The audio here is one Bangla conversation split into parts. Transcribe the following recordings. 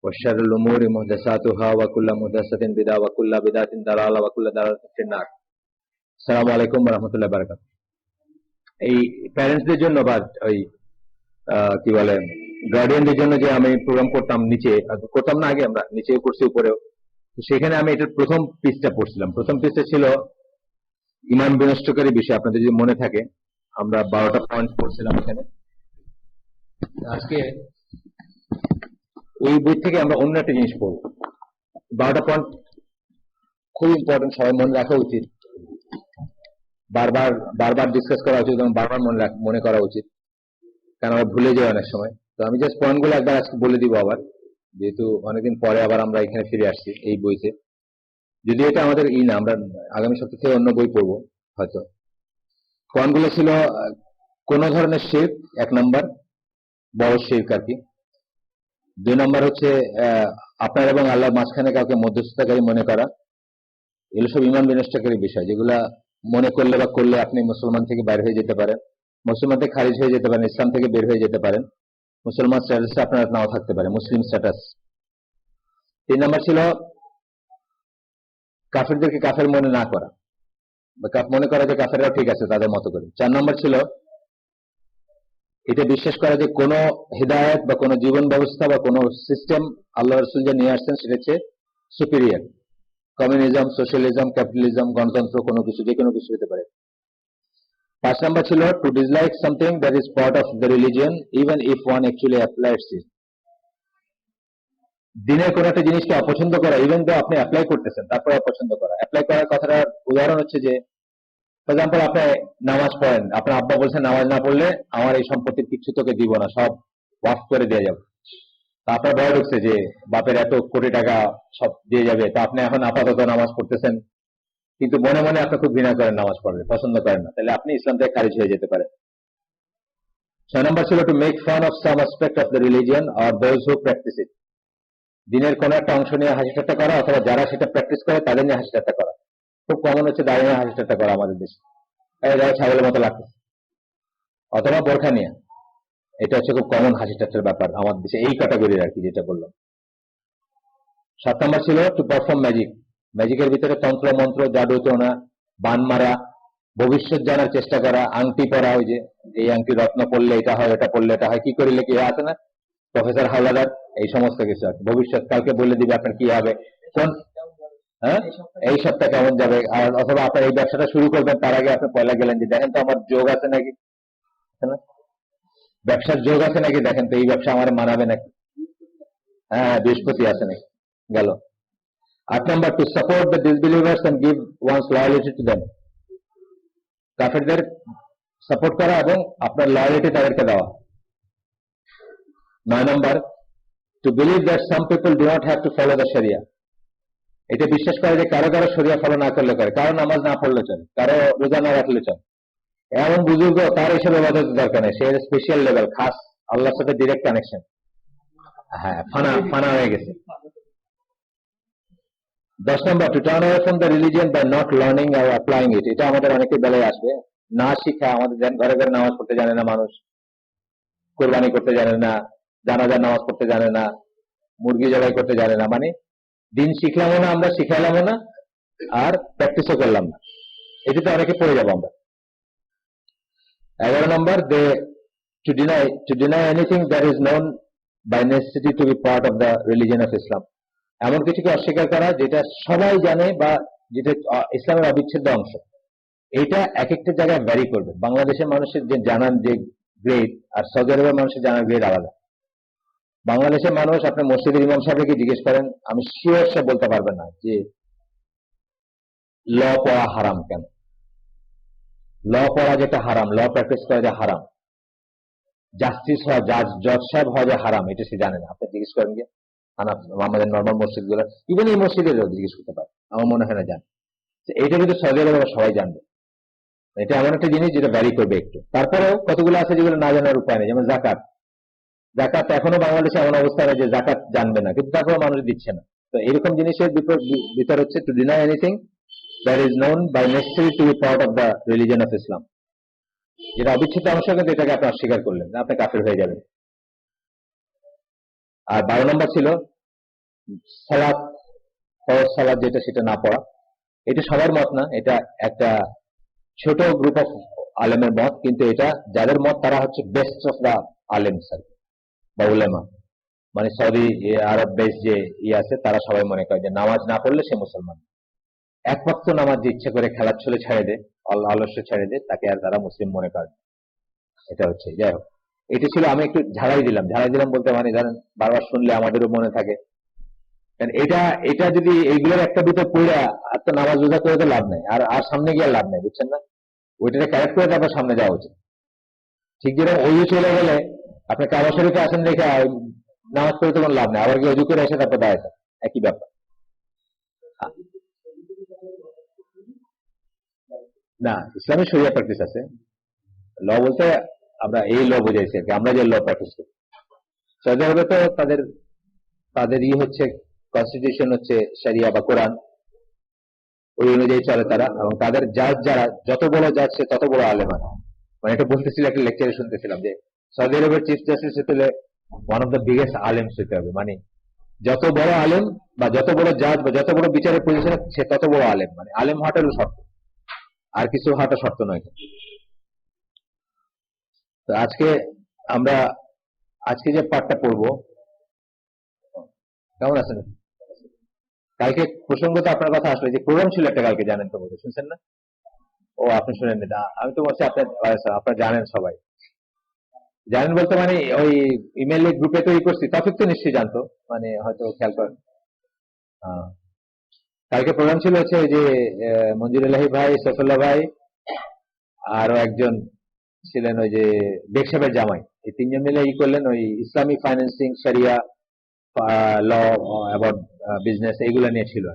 وشر الأمور محدثاتها وكل محدثة بدعة وكل بدعة ضلالة وكل ضلالة في النار। আসসালামু আলাইকুম ওয়া রাহমাতুল্লাহি ওয়া বারাকাতুহু। এই প্যারেন্টসদের জন্য বা ওই কি বলে গার্ডিয়ানদের জন্য যে আমি প্রোগ্রাম করতাম নিচে করতাম না, আগে আমরা নিচেও করছি উপরেও, সেখানে আমি এটার প্রথম পৃষ্ঠা পড়ছিলাম। প্রথম পৃষ্ঠা ছিল ইমান বিনষ্টকারী বিষয়। আপনাদের যদি মনে থাকে আমরা 12টা পয়েন্ট পড়ছিলাম এখানে। আজকে ওই বই থেকে আমরা অন্য একটা জিনিস পড়ব। 12টা পয়েন্ট খুব ইম্পর্টেন্ট, সবাই মনে রাখা উচিত, বারবার বারবার ডিসকাস করা উচিত এবং বারবার মনে করা উচিত, কারণ আমরা ভুলে যাই অনেক সময়। তো আমি জাস্ট পয়েন্টগুলো একবার আজকে বলে দিব আবার, যেহেতু অনেকদিন পরে আবার আমরা এখানে ফিরে আসছি এই বইতে। যদি এটা আমাদের না, আমরা আগামী সপ্তাহ থেকে অন্য বই পড়বো হয়তো। পয়েন্টগুলো ছিল কোন ধরনের শিরক, 1 নম্বর বড় শিরক আর কি। 2 নম্বর হচ্ছে আপনার এবং আল্লাহর মাঝখানে কাউকে মধ্যস্থতাকারী মনে করা। এগুলো সব ইমান বিনষ্টকারী বিষয়, যেগুলা মনে করলে বা করলে আপনি মুসলমান থেকে বাইর হয়ে যেতে পারেন, মুসলমান থেকে খারিজ হয়ে যেতে পারেন, ইসলাম থেকে বের হয়ে যেতে পারেন, মুসলমান স্ট্যাটাসে আপনার নাও থাকতে পারে, মুসলিম স্ট্যাটাস। 3 নম্বর ছিল কাফেরদেরকে কাফের মনে না করা, বা মনে করা যে কাফেররাও ঠিক আছে তাদের মতো করে। 4 নম্বর ছিল এটা বিশ্বাস করা যে কোনো হিদায়াত বা কোনো জীবন ব্যবস্থা বা কোনো সিস্টেম আল্লাহ রাসূল যে নিয়ে আসছেন সেটা হচ্ছে সুপিরিয়র। কমিউনিজম, সোশ্যালিজম, ক্যাপিটালিজম, গণতন্ত্র, কোনো কিছু, যে কোনো কিছু হতে পারে। 5 নম্বর ছিল to dislike something that is part of the religion even if one actually applies it. দিনের কোন একটা জিনিসকে অপছন্দ করা, ইভেন তো আপনি অ্যাপ্লাই করতেছেন তারপরে অপছন্দ করা। অ্যাপ্লাই করার কথাটার উদাহরণ হচ্ছে যে, ফর এক্সাম্পল আপনি নামাজ পড়েন, আপনার আব্বা বলছেন নামাজ না পড়লে আমার এই সম্পত্তির কিছু তোকে দিব না, সব ওয়াফ করে দিয়ে যাবে। আপনার ভয় ঢুকছে যে বাপের এত কোটি টাকা সব দিয়ে যাবে, তো আপনি এখন আপাতত নামাজ পড়তেছেন, কিন্তু মনে মনে আপনি খুব ঘৃণা করেন নামাজ পড়লে, পছন্দ করেন না, তাহলে আপনি ইসলাম থেকে খারিজ হয়ে যেতে পারেন। 6 নম্বর ছিল to make fun of some aspect of the religion or those who practise it. দিনের কোন একটা অংশ নিয়ে হাসি ঠাট্টা করা, অথবা যারা সেটা প্র্যাকটিস করে তাদের নিয়ে হাসি ঠাট্টা করা। খুব কমন হচ্ছে দাঁড়িয়ে নিয়ে হাসি ঠাট্টা করা আমাদের দেশে, ছাগলের মতো লাগছে, অথবা বোরখা নিয়ে। এটা হচ্ছে খুব কমন হাসি ঠাট্টার ব্যাপার আমাদের দেশে, এই ক্যাটাগরির আর কি, যেটা বললাম। 7 নম্বর ছিল টু পারফর্ম ম্যাজিক। ম্যাজিকের ভিতরে তন্ত্র মন্ত্র, জাদু টোনা, বান মারা, ভবিষ্যৎ জানার চেষ্টা করা, আংটি পরা, ওই যে এই আংটি রত্ন পড়লে এটা হয়, এটা পড়লে এটা হয়, কি করিলে কি আছে না, প্রফেসর হাওলাদার, এই সমস্ত কিছু আছে। ভবিষ্যৎ কালকে বলে দিবে আপনার কি হবে, কোন এই সপ্তাহ কেমন যাবে, আর অথবা আপনার এই ব্যবসাটা শুরু করবেন তার আগে আপনি পয়লা গেলেন যে দেখেন তো আমার যোগ আছে নাকি, ব্যবসার যোগ আছে নাকি, দেখেন তো এই ব্যবসা আমার মানাবে নাকি, হ্যাঁ বৃহস্পতি আছে নাকি, গেল। 8 নম্বর to support the disbelievers and give one's loyalty to them. কাফেরদের সাপোর্ট করা এবং আপনার লয়ালিটি তাদেরকে দেওয়া। 9 নম্বর to believe that some people do not have to follow the sharia. এটা বিশ্বাস করে যে কারো কারো শরিয়া ফলো না করলে করে, কারো নামাজ না পড়লে চলে, কারো রোজা না রাখলে চলে। এমন বুজুর্গ তার এসব ইবাদত দরকার নেই, সে স্পেশাল লেভেল, খাস আল্লাহর সাথে ডিরেক্ট কানেকশন, হ্যাঁ ফানা ফানা হয়ে গেছে। 10 নম্বর to turn away from the religion by not learning or applying it. এটা আমাদের অনেকের বেলায় আসবে, না শিখা, আমাদের ঘরে ঘরে নামাজ পড়তে জানে না মানুষ, কোরবানি করতে জানে না, জানাজার নামাজ পড়তে জানে না, মুরগি জবাই করতে জানে না, মানে দিন শিখলামও না আমরা, শিখাইলামও না, আর প্র্যাকটিসও করলাম না। এটাতে অনেকে পড়ে যাবো আমরা। 11 নম্বর they to deny anything that is known by necessity to be part of the religion of Islam. এমন কিছুকে অস্বীকার করা যেটা সবাই জানে বা যেটা ইসলামের অবিচ্ছেদ্য অংশ। এটা এক একটা জায়গায় ভ্যারি করবে। বাংলাদেশের মানুষের যে জানার যে গ্রেড আর সৌদি আরবের মানুষের জানার গ্রেড আলাদা। বাংলাদেশের মানুষ আপনার মসজিদের ইমাম সাহেবকে জিজ্ঞেস করেন, আমি শিওর সে বলতে পারবেন না যে ল পড়া হারাম কেন, ল পড়া যেটা হারাম, ল প্র্যাকটিস করা যে হারাম, জাস্টিস হওয়া, জজ সাহেব হওয়া যে হারাম, এটা সে জানে না। আপনি জিজ্ঞেস করেন গিয়ে আমাদের নর্মাল মসজিদ গুলো, ইভেন এই মসজিদের জিজ্ঞেস করতে পারে, আমার মনে হয় না জান। এইটা কিন্তু সৌদি আরবে সবাই জানবে। এটা এমন একটা জিনিস যেটা ভ্যারি করবে একটু। তারপরেও কতগুলো আছে যেগুলো না জানার উপায় নেই, যেমন জাকাত। জাকাত এখনো বাংলাদেশে এমন অবস্থা নেই যে জাকাত জানবে না, কিন্তু তারপরে মানুষ দিচ্ছে না। তো এরকম জিনিসের ভিতর হচ্ছে to deny anything that is known by necessary to be part of the religion of Islam. যেটা অবিচ্ছেদ্য অংশ, কিন্তু এটাকে আপনি অস্বীকার করলেন, আপনি কাফের হয়ে যাবেন। আর 12 নম্বর ছিল সালাত, ফরজ সালাত যেটা সেটা না পড়া, এটা সবার মত না, এটা একটা ছোট গ্রুপ অফ আলেমের মত, কিন্তু এটা যাদের মত তারা হচ্ছে বেস্ট অফ দা আলেম বা উলেমা, মানে সৌদি আরব দেশ যে আছে তারা সবাই মনে করে যে নামাজ না পড়লে সে মুসলমান। এক ওয়াক্ত নামাজ যে ইচ্ছে করে খেলার ছলে ছেড়ে দেয়, আলস্য ছেড়ে দেয়, তাকে আর তারা মুসলিম মনে করে। এটা হচ্ছে, যাই হোক, এটা ছিল, আমি একটু ঝাড়াই দিলাম বলতে মানে জানেন বারবার শুনলে আমাদেরও মনে থাকে। এটা এটা যদি এইগুলোর একটা দুটো পড়ে আর তো নামাজ রোজা করে তো লাভ নেই, আর আর সামনে গিয়ে লাভ নেই, বুঝছেন না? ওইটাকে ক্যারেক্ট করে তারপর সামনে যাওয়া উচিত। ঠিক যেরকম অজু চলে গেলে আপনি কাবা শরীফে আসেন রেখে নামাজ পড়ে তো কোনো লাভ নেই, আবার গিয়ে অজু করে এসে তারপর দাঁড়ায়, একই ব্যাপার। না, ইসলামের শরিয়া প্র্যাকটিস আছে। ল বলতে আমরা এই ল বোঝাইছি আর কি, আমরা যে ল প্র্যাকটিস করি। সৌদি আরবে তো তাদের তাদের হচ্ছে কনস্টিটিউশন হচ্ছে শরিয়া বা কোরআন, ওই অনুযায়ী চলে তারা, এবং তাদের জাজ যারা যত বড় জাজ সে তত বড় আলেমান। মানে এটা বলতেছিল একটা লেকচারে শুনতেছিলাম যে সৌদি আরবের চিফ জাস্টিস হতে ওয়ান অফ দ্য বিগেস্ট আলেম হতে হবে, মানে যত বড় আলেম বা যত বড় জাজ বা যত বড় বিচারের পজিশনে সে তত বড় আলেম, মানে আলেম হওয়াটা শর্ত, আর কিছু হওয়াটা শর্ত নয়। তো আজকে আমরা আজকে যে পাঠটা পড়বো, কেমন আছেন? কালকে প্রসঙ্গত আপনার কথা আসলে যে প্রোগ্রাম ছিল একটা কালকে, জানেন তো, বলতে শুনছেন না? ও, আপনি শুনেন না? আমি তো বলছি আপনার আপনারা জানেন, সবাই জানেন বলতে মানে ওই ইমেল গ্রুপে তো করছি, টপিক তো নিশ্চয়ই জানতো, মানে হয়তো খেয়াল করেন। কালকে প্রোগ্রাম ছিল হচ্ছে যে মঞ্জুর এলাহি ভাই, সফুল্লাহ ভাই, আরো একজন ছিলেন ওই যে বেগ সাহেবের জামাই, এই তিনজন মিলে করলেন ওই ইসলামিক ফাইন্যান্সিং, শরিয়া ল অ্যাবাউট বিজনেস, এইগুলো নিয়ে ছিল।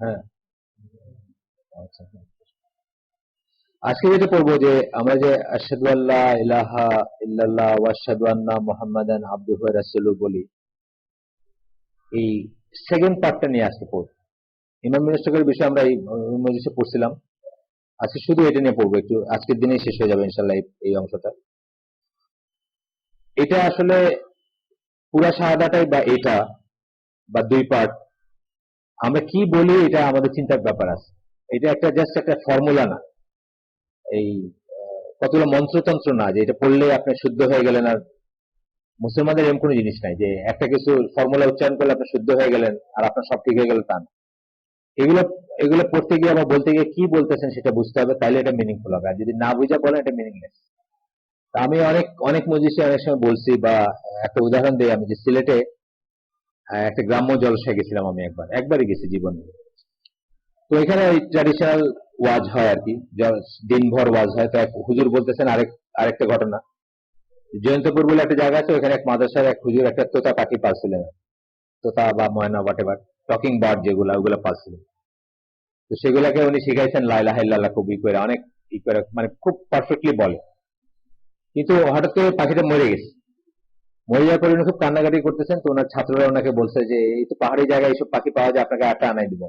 হ্যাঁ, আচ্ছা। আজকে যেটা পড়বো যে আমরা যে আশহাদু আল্লা ইলাহা ইল্লাল্লাহ ওয়া আশহাদু আন্না মুহাম্মাদান আবদুহু ওয়া রাসূলুহু বলি, এই সেকেন্ড পার্টটা নিয়ে আজকে পড়বো। ইমাম মিনিস্টারের বিষয়ে আমরা এই মজলিসে পড়ছিলাম, আজকে শুধু এটা নিয়ে পড়বো, একটু আজকের দিনেই শেষ হয়ে যাবে ইনশাল্লাহ এই অংশটা। এটা আসলে পুরা শাহাদাটাই বা এটা বা দুই পার্ট, আমরা কি বলি এটা আমাদের চিন্তার ব্যাপার আছে। এটা একটা জাস্ট একটা ফর্মুলা না, এই কতগুলো মন্ত্রতন্ত্র না যে এটা পড়লে আপনি শুদ্ধ হয়ে গেলেন। আর মুসলমানদের এরকম কোনো জিনিস নাই যে একটা কিছু ফর্মুলা উচ্চারণ করলে আপনি শুদ্ধ হয়ে গেলেন আর আপনার সব ঠিক হয়ে গেল, তা না। এগুলো এগুলো পড়তে গিয়ে বা বলতে গিয়ে কি বলতেছেন সেটা বুঝতে হবে, তাইলে এটা মিনিংফুল হবে, আর যদি না বুঝা বলেন এটা মিনিংলেস। আমি অনেক অনেক মজলিসে অনেক সময় বলছি, বা একটা উদাহরণ দিই, আমি যে সিলেটে একটা গ্রাম্য জলসায় গেছিলাম, আমি একবারই গেছি জীবনে। তো এখানে ওই ট্র্যাডিশনাল ওয়াজ হয় আর কি, দিনভর ওয়াজ হয়। তো এক হুজুর বলতেছেন আরেকটা ঘটনা, জয়ন্তপুর বলে একটা জায়গা আছে, ওখানে এক মাদ্রাসার এক হুজুর একটা তোতা পাখি পালছিলেন, তোতা বা ময়না বাট এবার টকিং বার্ড যেগুলা, ওগুলা পালছিলেন। তো সেগুলাকে উনি শিখাইছেন লা ইলাহা ইল্লাল্লাহ খুব ই করে, অনেক ই করে, মানে খুব পারফেক্টলি বলে। কিন্তু হঠাৎ করে পাখিটা মরে গেছে, মরে যাওয়ার পরে উনি খুব কান্নাকাটি করতেছেন। তো ওনার ছাত্ররা ওনাকে বলছে যে এই তো পাহাড়ি জায়গায় এইসব পাখি পাওয়া যায়, আপনাকে একটা আনাই দিব।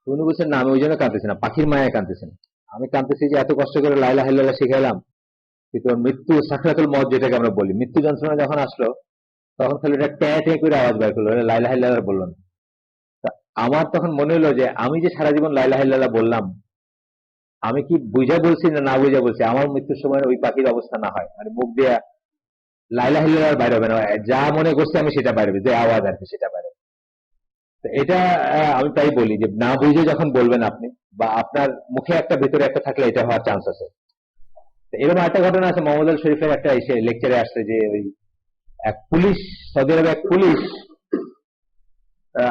তো উনি বলছেন না, আমি ওই জন্য কাঁদতেছি না, পাখির মায়ায় কাঁদতেছেন। আমি কাঁদতেছি যে এত কষ্ট করে লা ইলাহা ইল্লাল্লাহ শিখাইলাম, কিন্তু মৃত্যু সাকরাতুল মউত যেটাকে আমরা বলি, মৃত্যু যন্ত্রণা যখন আসলো, তখন খালি এটা ট্যাঁ ট্যাঁ করে আওয়াজ বের করলো, লা ইলাহা ইল্লাল্লাহ বললো না। তা আমার তখন মনে হলো যে আমি যে সারা জীবন লা ইলাহা ইল্লাল্লাহ বললাম, আমি কি বুঝা বলছি না না বুঝা বলছি, আমার মৃত্যুর সময় ওই পাখির অবস্থা না হয়, মানে মুখ দিয়ে লা ইলাহা ইল্লাল্লাহ বাইরে হবে না, যা মনে করছি আমি সেটা বাইরে হবে, যে আওয়াজ আর কি সেটা বাইরে হবে। তো এটা আমি তাই বলি যে না বুঝে যখন বলবেন আপনি, বা আপনার মুখে একটা ভিতরে একটা থাকলে এটা হওয়ার চান্স আছে। তো এরকম একটা ঘটনা আছে, মোহাম্মদ আল শরীফের একটা এসে লেকচারে আসছে যে ওই এক পুলিশ, সৌদি আরবে এক পুলিশ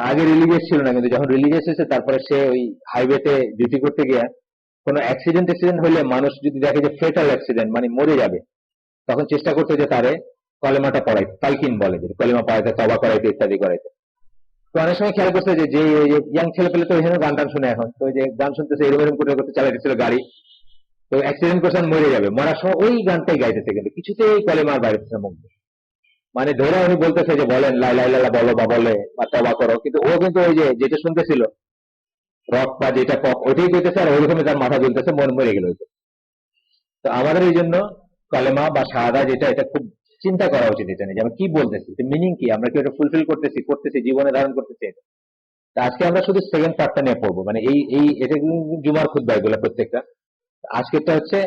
আগে রিলিজিয়াস ছিল না, কিন্তু যখন রিলিজিয়াস হয়েছে তারপরে সে ওই হাইওয়েতে ডিউটি করতে গিয়ে কোনো অ্যাক্সিডেন্ট হলে মানুষ যদি দেখে যে ফেটাল অ্যাক্সিডেন্ট মানে মরে যাবে, তখন চেষ্টা করতে যে তারে কলেমাটা পড়াইতে, তালকিন বলে, যে কলেমা পড়াইতে, তবা করাইতে, ইত্যাদি করাইতে। তো অনেক সময় খেয়াল করছে যে যে ইয়াং ছেলে পেলে তো এখানে গান টান শুনে, এখন তো ওই যে গান শুনতেছে, এরকম এরকম করতে করতে চালাইতেছিল গাড়ি, তো অ্যাক্সিডেন্ট করছে, মরে যাবে, মরার সময় ওই গানটাই গাইতেছে, কিন্তু কিছুতেই কলেমার বাইরেছে মুখ দিয়ে। মানে ধরে উনি বলতেছে যে বলেন লা ইলাহা ইল্লাল্লাহ বলো বা বলে বা তবা করো, কিন্তু ও কিন্তু ওই যে যেটা শুনতেছিল রক বা যেটা পপ ওইটাই কইতেছে, আর ওইরকমই তার মাথা জ্বলতেছে, মন মরে গেল। তো আমাদের এই জন্য কলেমা বা শাহাদা যেটা, এটা খুব চিন্তা করা উচিত এটা নিয়ে যে আমরা কি বলতেছি, মিনিং কি, আমরা কি এটা ফুলফিল করতেছি করতেছি জীবনে ধারণ করতেছি এটা। তা আজকে আমরা শুধু সেকেন্ড পার্টটা নিয়ে পড়বো, মানে এই এটা কিন্তু জুমার খুতবা এগুলো প্রত্যেকটা। আজকেরটা হচ্ছে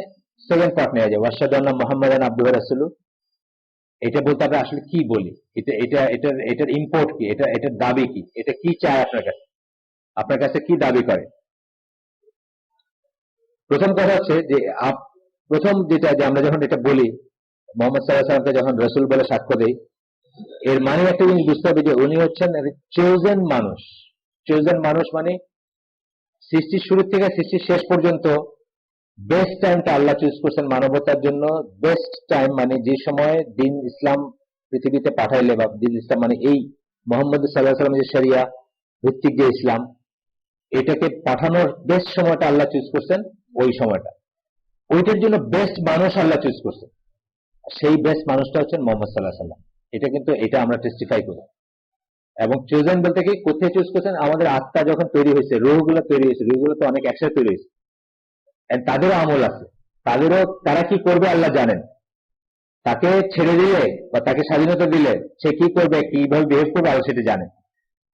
সেকেন্ড পার্ট নিয়ে যাবো, আশহাদু আন্না মুহাম্মাদান আবদুহু ওয়া রাসূলুহু। এটা বলতে আমরা আসলে কি বলি, এটার ইম্পোর্ট কি, এটার দাবি কি, এটা কি চায় আপনার কাছে কি দাবি করে। প্রথম কথা হচ্ছে যে প্রথম যেটা যে আমরা যখন এটা বলি মোহাম্মদ সাল্লাল্লাহু আলাইহি ওয়াসাল্লামকে যখন রসুল বলে সাক্ষ্য দেই, এর মানে একটা জিনিস বুঝতে হবে যে উনি হচ্ছেন চোজেন মানুষ। চোজেন মানুষ মানে সৃষ্টির শুরু থেকে সৃষ্টির শেষ পর্যন্ত বেস্ট টাইমটা আল্লাহ চুজ করছেন মানবতার জন্য। বেস্ট টাইম মানে যে সময় দিন ইসলাম পৃথিবীতে পাঠাইলে, বা দিন ইসলাম মানে এই মোহাম্মদ সাল্লাল্লাহু আলাইহি ওয়াসাল্লামের যে শরিয়া ভিত্তিক যে ইসলাম, এটাকে পাঠানোর বেস্ট সময়টা আল্লাহ চুজ করছেন ওই সময়টা। ওইটার জন্য বেস্ট মানুষ আল্লাহ চুজ করছেন, সেই বেস্ট মানুষটা হচ্ছেন মোহাম্মদ সাল্লাল্লাহু আলাইহি ওয়াসাল্লাম। এটা কিন্তু এটা আমরা টেস্টিফাই করি। এবং চোজেন বলতে কি, কোথায় চুজ করছেন, আমাদের আত্মা যখন তৈরি হয়েছে, রুহগুলো তৈরি হয়েছে, রুহগুলো তো অনেক একসাথে তৈরি হয়েছে, তাদেরও আমল আছে, তারা কি করবে আল্লাহ জানেন। তাকে ছেড়ে দিলে বা তাকে স্বাধীনতা দিলে সে কি করবে, কিভাবে বিহেভ করবে, আল্লাহ সেটা জানেন।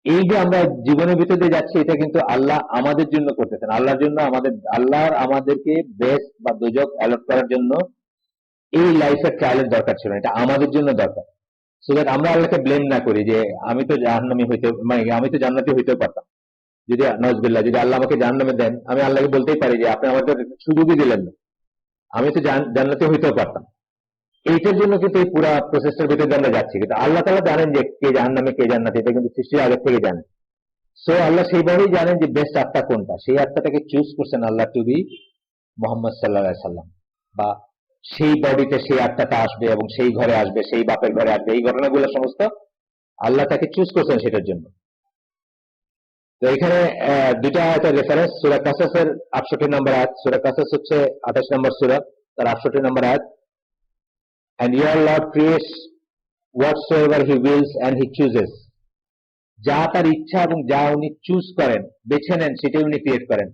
এই যে আমরা জীবনের ভিতর দিয়ে যাচ্ছি, এটা কিন্তু আল্লাহ আমাদের জন্য করতেছেন, আল্লাহর জন্য আমাদেরকে বেস্ট বা দোজখ অ্যালট করার জন্য এই লাইফের ট্রায়ালের দরকার ছিল, এটা আমাদের জন্য দরকার। সো দ্যাট আমরা আল্লাহকে ব্লেম না করি যে আমি তো জাহান্নামী হইতে, মানে আমি তো জান্নাতি হইতেও পারতাম। যদি নজবিল্লাহ, যদি আল্লাহ আমাকে জাহান্নামে দেন, আমি আল্লাহকে বলতেই পারি যে আপনি আমাকে সুযোগই দিলেন না, আমি তো জান্নাতি হইতেও পারতাম। এইটার জন্য কিন্তু এই পুরা প্রসেসটার ভিতরে আমরা যাচ্ছি, কিন্তু আল্লাহ তাআলা জানেন যে কে জাহান্নামে কে জান্নাতি, এটা কিন্তু সৃষ্টির আগে থেকে জানেন। সো আল্লাহ সেইভাবেই জানেন যে বেস্ট আত্মা কোনটা, সেই আত্মাটাকে চুজ করছেন আল্লাহ টু বি মোহাম্মদ সাল্লাল্লাহু আলাইহি সাল্লাম, বা সেই বডিতে সেই আত্মাটা আসবে এবং সেই ঘরে আসবে, সেই বাপের ঘরে আসবে, এই ঘটনাগুলো সমস্ত আল্লাহ তাকে চুজ করছেন সেটার জন্য। তো এখানে দুইটা আয়াতের রেফারেন্স, সূরা কাসাসের 68 নম্বর আয়াত, সূরা কাসাস হচ্ছে 28 নম্বর সূরা, তার 68 নম্বর আয়াত, and your Lord creates whatsoever he wills and he chooses, যা তার ইচ্ছা এবং যা উনি চুজ করেন, বেছে নেন, সেটাই উনি ক্রিয়েট করেন।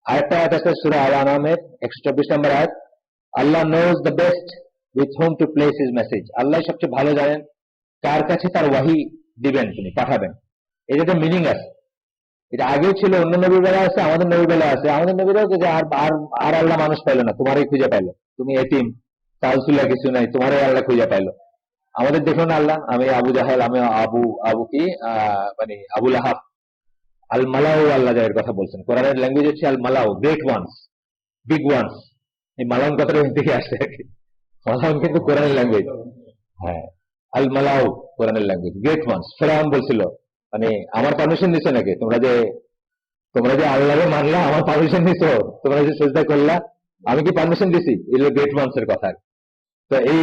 আরেকটা আয়াত আছে সূরা আল আনামের 124 নম্বর আয়াত, আল্লাহ knows the best with whom to place his message, আল্লাহ সবচেয়ে ভালো জানেন কার কাছে তার ওয়াহি দিবেন, তিনি পাঠাবেন। এটা একটা মিনিং আছে, এটা আগেও ছিল, অন্য নবীর বেলা আছে, আমাদের নবীর বেলা আছে। আমাদের নবীরাও যে আর আল্লাহ মানুষ পাইলো না, তোমারই খুঁজে পাইলো, তুমি এতিম, চালচুলা কিছু নাই, তোমারই আল্লাহ খুঁজে পাইলো। আমাদের দেখো না আল্লাহ, আমি আবু জাহেল, আমি আবু কি মানে আবুল আহাব, আল মালাউ, আল্লাহ যাদের কথা বলছেন, কোরআনের ল্যাঙ্গুয়েজ হচ্ছে আল মালাউ, গ্রেট ওয়ান্স, বিগ ওয়ান্স। এই মালাউন কথাটা থেকে আসছে আর কি, মালাউন কিন্তু কোরআনের ল্যাঙ্গুয়েজ। হ্যাঁ, আল মালাউ কোরআনের ল্যাঙ্গুয়েজ, গ্রেট ওয়ান্স। ফেরাউন বলছিল, মানে আমার পারমিশন দিছো নাকি, তোমরা যে আল্লাহরে মানলা, আমার পারমিশন দিছো, তোমরা যে সেজদা করলা, আমি কি পারমিশন দিছি? এগুলো গ্রেট ওয়ান্স এর কথা। তো এই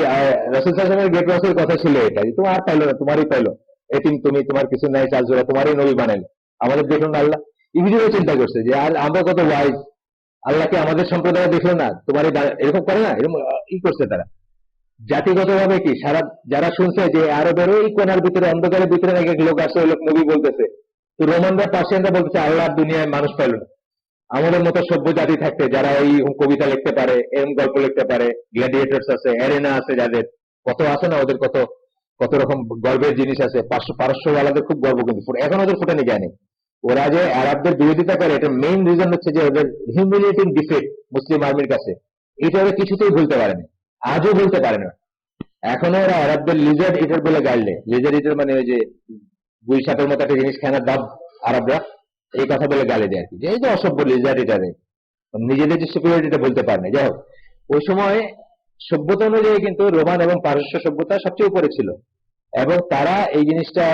রাসূল সাল্লাল্লাহু আলাইহি ওয়াসাল্লামের গ্রেট ওয়ান্স এর কথা ছিল এটা, যে তোমার পাইলো না, তোমারই পাইলো, এতিম তুমি, তোমার কিছু নাই, চালচুলা, তোমারই নবী বানাইলো, আমাদের দেখলো না আল্লাহ। ইহুদিও চিন্তা করছে যে আর আমরা কত ওয়াইজ, আল্লাহকে আমাদের সম্প্রদায় দেখলো না, তোমারই এরকম করে না, এরকম ই করছে তারা জাতিগত ভাবে। কি সারা যারা শুনছে যে আরবের ওই কোনার ভিতরে, অন্ধকারের ভিতরে নাকি এক লোক আসে, ওই লোক নবী বলতেছে, তো রোমানরা, পার্সিয়ানরা বলতেছে আল্লাহ দুনিয়ায় মানুষ পাইল না। আমাদের মতো সভ্য জাতি থাকতে, যারা এই কবিতা লিখতে পারে, এরকম গল্প লিখতে পারে, গ্ল্যাডিয়েটর্স আছে, অ্যারেনা আছে, যাদের কত আছে না, ওদের কত কত রকম গর্বের জিনিস আছে। পারস্যওয়ালাদের খুব গর্ব, কিন্তু এখন ওদের ফুটানি যায়নি। ওরা যে আরবদের বিরোধিতা করে, এটা মেইন রিজন হচ্ছে যে ওদের হিউমিলিয়েটিং ডিফেক্ট মুসলিম আর্মির কাছে, এটা ওরা কিছুতেই ভুলতে পারেনি, আজও ভুলতে পারে না। এখনো ওরা আরবদের লিজার্ড ইটার বলে গাইলে, লিজার্ড ইটার মানে ওই যে গুই সাপের মতো একটা জিনিস খায় না দাব, আরবরা এই কথা বলে গালে দেয় আর কি, যে এই যে অসভ্য লিজার্ড ইটারে, নিজেদের যে সুপিরিয়রিটিটা বলতে পারে না। যাই হোক, ওই সময় সভ্যতা অনুযায়ী কিন্তু রোমান এবং পারস্য সভ্যতা সবচেয়ে উপরে ছিল, এবং তারা এই জিনিসটা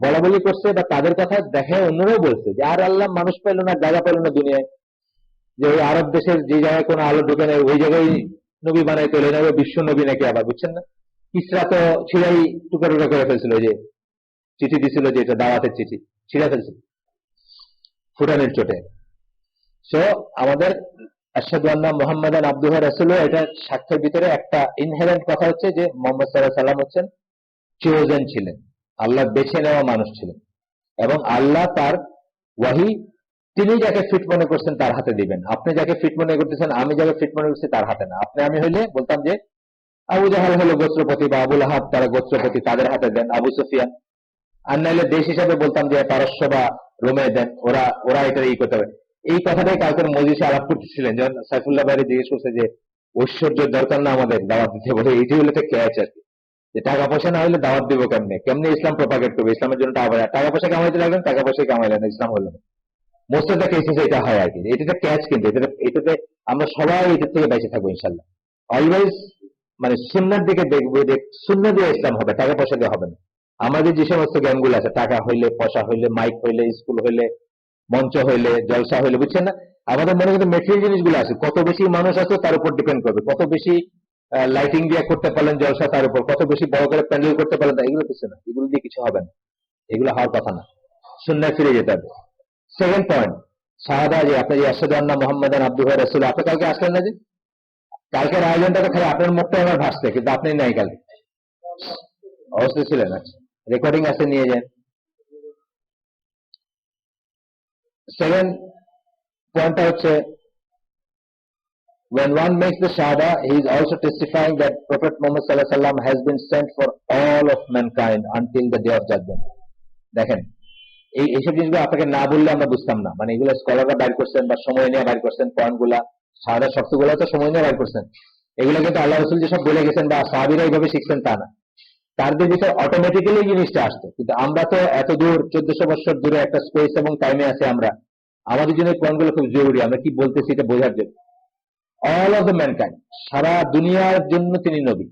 বলা বলি করছে, বা তাদের কথা দেখায় অন্যরাও বলছে যে আর আল্লাহ মানুষ পেল না, জায়গা পেল না দুনিয়ায়, যে ওই আরব দেশের যে জায়গায় কোনো আলো ঢুকে নেই, ওই জায়গায় নবী বানাই তোলে না, বিশ্ব নবী নাকি আবার, বুঝছেন না? ইসরা তো ছিঁড়াই টুকা টুকা করে ফেলছিল, যে চিঠি দিছিল, যে এটা দাওয়াতের চিঠি, ছিঁড়া ফেলছিল ফুটানের চোটে। সো আমাদের আশহাদু আন্না মুহাম্মাদান আবদুহু ওয়া রাসূলুহু, এটা সাক্ষ্যের ভিতরে একটা ইনহেরেন্ট কথা হচ্ছে যে মুহাম্মদ সাল্লাল্লাহু আলাইহি সাল্লাম হচ্ছেন চোজেন ছিলেন, আল্লাহ বেছে নেওয়া মানুষ ছিলেন, এবং আল্লাহ তার ওয়াহি তিনি যাকে ফিট মনে করছেন তার হাতে দিবেন। আপনি যাকে ফিট মনে করতেছেন, আমি যাকে ফিট মনে করছি তার হাতে না। আমি হইলে বলতাম যে আবু জাহাল হলো গোত্রপতি বা আবুল আহাব তারা গোত্রপতি, তাদের হাতে দেন। আবু সুফিয়ান। আর নাইলে দেশ হিসাবে বলতাম যে পারস্য বা রোমে দেন, ওরা ওরা এটা ই করতে হবে। এই কথাটাই কালকে মজলিসে আলাপ করতেছিলেন, যখন সাইফুল্লাহ ভাই জিজ্ঞেস করছে যে ঐশ্বর্যের দরকার না আমাদের দাওয়াত দিতে, বলে এইটি হলে তো ক্যাচ আর কি, যে টাকা পয়সা না হলে দাওয়াত দিব কেমনে, কেমনে ইসলাম প্রপাগেট করবে, ইসলামের জন্য টাকা পয়সা কামাইতে লাগবেন, টাকা পয়সা কামাইলেন, ইসলাম হলো না। মোস্ট অফ দ্য কেসেস এটা হয় আর কি। এটাতে ক্যাচ, কিন্তু এটাতে আমরা সবাই এটার থেকে বেঁচে থাকবো ইনশাল্লাহ। অলওয়েজ মানে সুন্নার দিকে দেখবো, যে সুন্না দিয়ে ইসলাম হবে, টাকা পয়সা দিয়ে হবে না। আমাদের যে সমস্ত জ্ঞানগুলো আছে, টাকা হইলে, পয়সা হইলে, মাইক হইলে, স্কুল হইলে, মঞ্চ হইলে, জলসা হইলে, বুঝছেন না, আমাদের মনে কিন্তু মেটেরিয়াল জিনিসগুলো আছে, কত বেশি মানুষ আছে তার উপর ডিপেন্ড করবে, কত বেশি লাইটিং দিয়ে করতে পারলেন জলসা তার উপর, কত বেশি বড় করে প্যান্ডেল করতে পারলেন, এগুলো কিছু না, এগুলো দিয়ে কিছু হবে না, এগুলো হওয়ার কথা না। সুন্নায় ফিরে যেতে হবে। সেকেন্ড পয়েন্ট, শাহাদা, যে আপনি যে আশহাদু আন্না মুহাম্মাদান আবদুহু ওয়া রাসূলুহু, আপনি কালকে আসলেন না যে? কালকের আয়োজনটা তো খালি আপনার মুখটা আমার ভাসছে, কিন্তু আপনি নাই কালকে, অবশ্যই ছিলেন। আচ্ছা, রেকর্ডিং আছে, নিয়ে যান। সেকেন্ড পয়েন্টটা হচ্ছে, when one makes the shahada, he is also testifying that Prophet Muhammad sallallahu alaihi wasallam has been sent for all of mankind until the day of judgment. দেখেন, এইসব জিনিসগুলো আপনাকে না বললে আমরা বুঝতাম না, মানে এগুলো স্কলাররা বাইর করছেন বা সময় নিয়ে বাইর করছেন, পয়েন্ট গুলা, শাহাদার শর্তগুলো তো সময় নিয়ে বাইর করছেন। এগুলো কিন্তু আল্লাহ রাসূল যেসব বলে গেছেন বা সাহাবীরা এইভাবে শিখছেন তা না, তাদের ভিতরে অটোমেটিক্যালি জিনিসটা আসতো। কিন্তু আমরা তো এত দূর 1400 বছর দূরে একটা স্পেস এবং টাইমে আছে আমরা, আমাদের জন্য পয়েন্ট গুলো খুব জরুরি, আমরা কি বলতেছি এটা বোঝার জন্য। অল অফ দ্য ম্যানকাইন্ড, সারা দুনিয়ার জন্য তিনি নবী,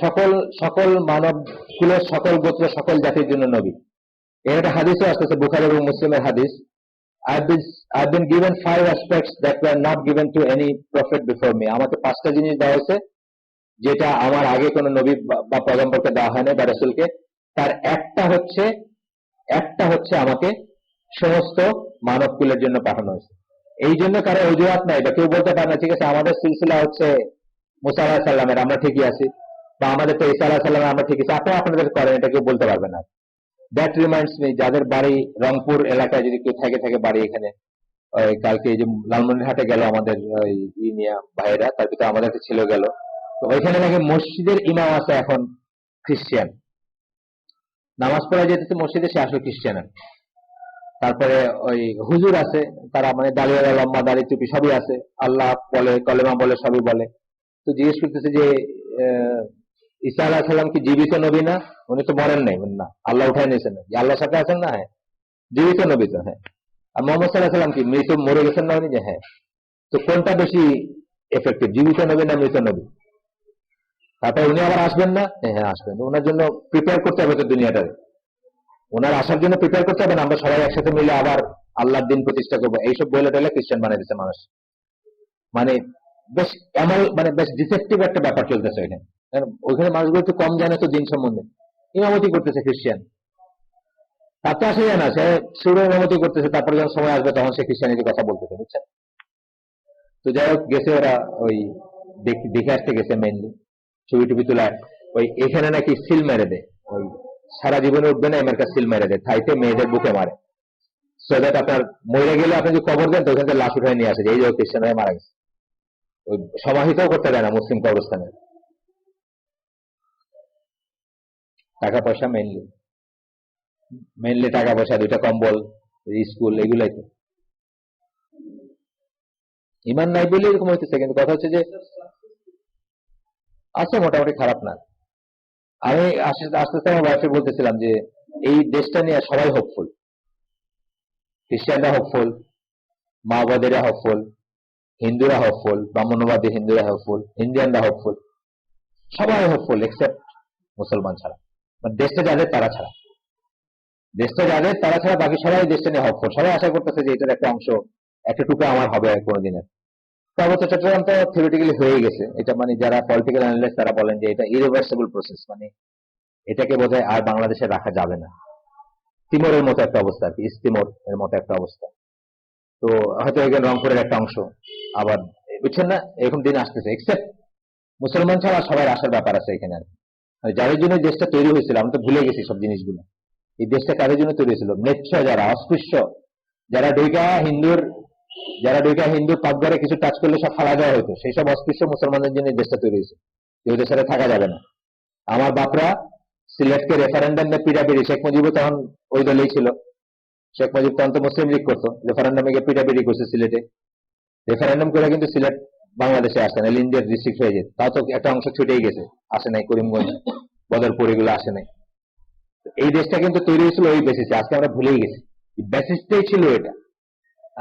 সকল সকল মানব কুলের সকল গোত্র সকল জাতির জন্য নবী। এর একটা হাদিসও আসতেছে, বুখারী এবং মুসলিমের হাদিস, I've been given 5 aspects that were not given to any prophet before me. আমাকে 5টা জিনিস দেওয়া হয়েছে যেটা আমার আগে কোনো নবী বা পয়গম্বরকে দেওয়া হয়নি বা রাসূলকে। তার একটা হচ্ছে আমাকে সমস্ত মানব কুলের জন্য পাঠানো হয়েছে। এই জন্য কারো অজুহাত নাই, বা কেউ বলতে পারে না ঠিক আছে আমাদের সিলসিলা হচ্ছে মুসা আলাইহিস সালামের, আমরা ঠিকই আছি, বা আমাদের তো ঈসা আলাইহিস সালামের, আমরা ঠিকই আছি, আপনারা আপনাদের করেন, এটা কেউ বলতে পারবে না। দ্যাট রিমাইন্ডস মি, যাদের বাড়ি রংপুর এলাকায় যদি কেউ থাকে বাড়ি এখানে, ওই কালকে এই যে লালমনিরহাটে গেল আমাদের ওই ইনিয়া ভাইরা, তার ভিতরে আমাদের একটা ছেলে গেল, তো ওইখানে নাকি মসজিদের ইমাম আছে এখন খ্রিস্টান, নামাজ পড়া যেতেছে মসজিদে, সে আসলে খ্রিস্টান। তারপরে ওই হুজুর আছে, তারা মানে দাড়িওয়ালা, লম্বা দাড়ি, টুপি সবই আছে, আল্লাহ বলে, কলেমা বলে, সবই বলে। তো জিজ্ঞেস করতেছে যে ঈসা আলাইহিস সালাম কি জীবিত নবী না? উনি তো মরেন নাই, না আল্লাহ উঠাই নিয়েছেন না, আল্লাহর সাথে আছেন না, হ্যাঁ জীবিত নবী তো, হ্যাঁ। আর মোহাম্মদ সাল্লাল্লাহু আলাইহি সাল্লাম কি মৃত, মরে গেছেন না উনি, যে হ্যাঁ। তো কোনটা বেশি এফেক্টিভ, জীবিত নবী না মৃত নবী? তারপর উনি আবার আসবেন না, হ্যাঁ আসবেন, ওনার জন্য প্রিপেয়ার করতে হবে তো দুনিয়াটারে, ওনার আসার জন্য প্রিপেয়ার করতে হবে না, আমরা সবাই একসাথে মিলে আবার আল্লাহর দিন প্রতিষ্ঠা করবো, এইসব বলে টলে খ্রিস্টান বানিয়ে দিচ্ছে মানুষ। মানে বেশ এমন, মানে বেশ ডিসেপটিভ একটা ব্যাপার চলতেছে ওইখানে। ওইখানে মানুষগুলো একটু কম জানে তো দিন সম্বন্ধে, ইমামতি করতেছে খ্রিস্টান, তার তো আসে যায় না, সে শুরু ইমামতি করতেছে, তারপরে যখন সময় আসবে তখন সে খ্রিস্টানিটির কথা বলতেছে, বুঝছেন? তো যাই হোক, গেছে ওরা ওই দেখে আসতে গেছে মেইনলি, ছবি টবি তোলায়, ওই এখানে নাকি সিল মেরে দেয়, ওই সারা জীবনে উঠবে না আমেরিকা, সিল মেরে দেয় থাইতে, মেয়েদের বুকে মারে, সো দ্যাট আপনার মরে গেলে আপনি যদি কবর দেন তো ওখান থেকে লাশ উঠায় নিয়ে আসে, এই যে খ্রিস্টান হয়ে মারা গেছে, ওই সমাহিতও করতে দেয় না মুসলিম কবরস্থানে। টাকা পয়সা মেইনলি টাকা পয়সা, 2টা কম্বল, স্কুল, এগুলাই তো। ইমান নাই বলে এরকম হইতেছে, কিন্তু কথা হচ্ছে যে আছে মোটামুটি, খারাপ না। আমি আস্তে আস্তে আমার ওয়াইফে বলতেছিলাম যে এই দেশটা নিয়ে সবাই হোপফুল, খ্রিস্টানরা হোপফুল, মাওবাদীরা হোপফুল, হিন্দুরা হোপফুল, ব্রাহ্মণ্যবাদী হিন্দুরা হোপফুল, ইন্ডিয়ানরা হোপফুল, সবাই হোপফুল এক্সেপ্ট মুসলমান ছাড়া, মানে দেশটা যাদের তারা ছাড়া, দেশটা যাদের তারা ছাড়া বাকি সবাই দেশটা নিয়ে হোপফুল, সবাই আশা করতেছে যে এটার একটা অংশ, একটা টুকরো আমার হবে কোনোদিনের। পার্বত্য চট্টগ্রাম তো থিওরিটিক্যালি হয়ে গেছে, এটা মানে যারা পলিটিক্যাল অ্যানালিস্ট তারা বলেন যে এটা ইরিভার্সিবল প্রসেস, মানে এটাকে বোধহয় আর বাংলাদেশে রাখা যাবে না, তিমোরের মতো একটা অবস্থা আর কি, ইস্ট তিমোর এর মতো একটা অবস্থা। তো হয়তো এখানে রংপুরের একটা অংশ, আবার বুঝছেন না, এরকম দিন আসতেছে, এক্সেপ্ট মুসলমান ছাড়া সবাই আসার ব্যাপার আছে এখানে আর কি। যাদের জন্য দেশটা তৈরি হয়েছিল, আমরা তো ভুলে গেছি সব জিনিসগুলো, এই দেশটা কাদের জন্য তৈরি হয়েছিল? ম্লেচ্ছ যারা, অস্পৃশ্য যারা, যারা ঢুকা হিন্দুর পাকঘরে কিছু টাচ করলে সব ফালা দেওয়া হতো, সেই সব অস্পৃশ্য মুসলমানদের জন্য দেশটা তৈরি হয়েছে। যে ওদের সাথে থাকা যাবে না। আমার বাপরা সিলেটকে রেফারেন্ডাম নিয়ে পিটাপিটি, শেখ মুজিবও তখন ওই দলেই ছিল, শেখ মুজিব তখন তো মুসলিম লীগ করতো, রেফারেন্ডামে গিয়ে পিটাপিটি করছে সিলেটে। রেফারেন্ডাম করে কিন্তু সিলেট বাংলাদেশে আসে না, ইন্ডিয়ার ডিস্ট্রিক্ট হয়ে যেত, তাও তো একটা অংশ ছুটেই গেছে, আসে নাই করিমগঞ্জ বদরপুর এগুলো আসে নাই। এই দেশটা কিন্তু তৈরি হয়েছিল ওই বেসিসে, আজকে আমরা ভুলেই গেছি বেসিসটাই ছিল এটা।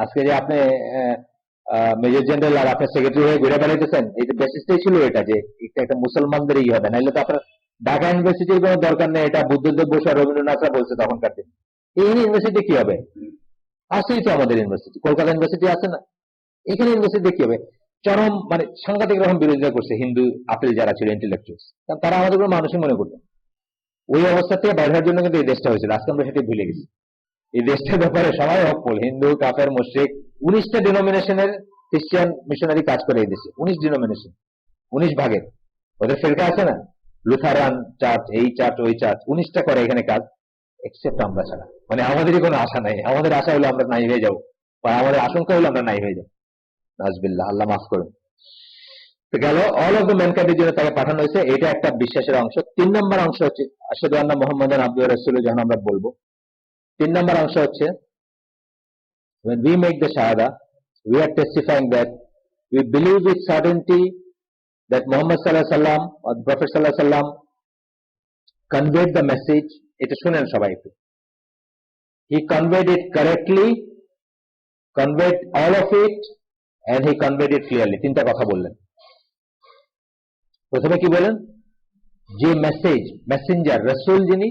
আজকে যে আপনি মেজর জেনারেল আর আপনার সেক্রেটারি হয়ে ঘুরে বেড়াইতেছেন, এই বেসিসটাই ছিল এটা, যে একটা মুসলমানদেরই হবে, নাইলে তো আপনার ঢাকা ইউনিভার্সিটির কোনো দরকার নেই, এটা বুদ্ধদেব বসু আর রবীন্দ্রনাথরা বলছে তখনকার দিন। এই ইউনিভার্সিটি কি হবে? আছেই তো আমাদের ইউনিভার্সিটি, কলকাতা ইউনিভার্সিটি আছে না, এখানে ইউনিভার্সিটি কি হবে? চরম মানে সাংঘাতিক রকম বিরোধিতা করছে হিন্দু আপিল যারা ছিল ইন্টেলেকচুয়ালস, কারণ তারা আমাদের কোনো মানুষই মনে করতো। ওই অবস্থা থেকে বাইর হওয়ার জন্য কিন্তু এই দেশটা হয়েছিল, আজকে আমরা সেটি ভুলে গেছি। এই দেশটার ব্যাপারে সবাই হকফুল, হিন্দু, কাফের, মুশরিক, 19টা ডিনোমিনেশনের খ্রিস্টান মিশনারি কাজ করে এই দেশে, 19 ডিনোমিনেশন, 19 ভাগের ওদের ফেরকা আছে না, লুথারান চার্চ, এই চার্চ, ওই চার্চ, 19টা করে এখানে কাজ, এক্সেপ্ট আমরা ছাড়া। মানে আমাদেরই কোনো আশা নাই, আমাদের আশা হলো আমরা নাই হয়ে যাবো, বা আমাদের আশঙ্কা হলো আমরা নাই হয়ে যাবো। নাজবিল্লাহ, আল্লাহ মাফ করুন। তো গেল অল অফ দ্য ম্যানকাইন্ডের জন্য তাকে পাঠানো হয়েছে, এটা একটা বিশ্বাসের অংশ। 3 নম্বর অংশ হচ্ছে আশহাদু আন্না মুহাম্মাদান আবদুহু রাসূলুহু, যখন আমরা বলবো 3 নম্বর অংশ হচ্ছে when we make the shahada, we are testifying that we believe with certainty that Muhammad sallallahu alaihi wasallam or the Prophet sallallahu alaihi wasallam conveyed the message. এটা শুনেন সবাই একটু, he conveyed it correctly, conveyed all of it, and he conveyed it clearly. তিনটা কথা বললেন। প্রথমে কি বলেন? যে মেসেজ, মেসেঞ্জার, রাসূল যিনি,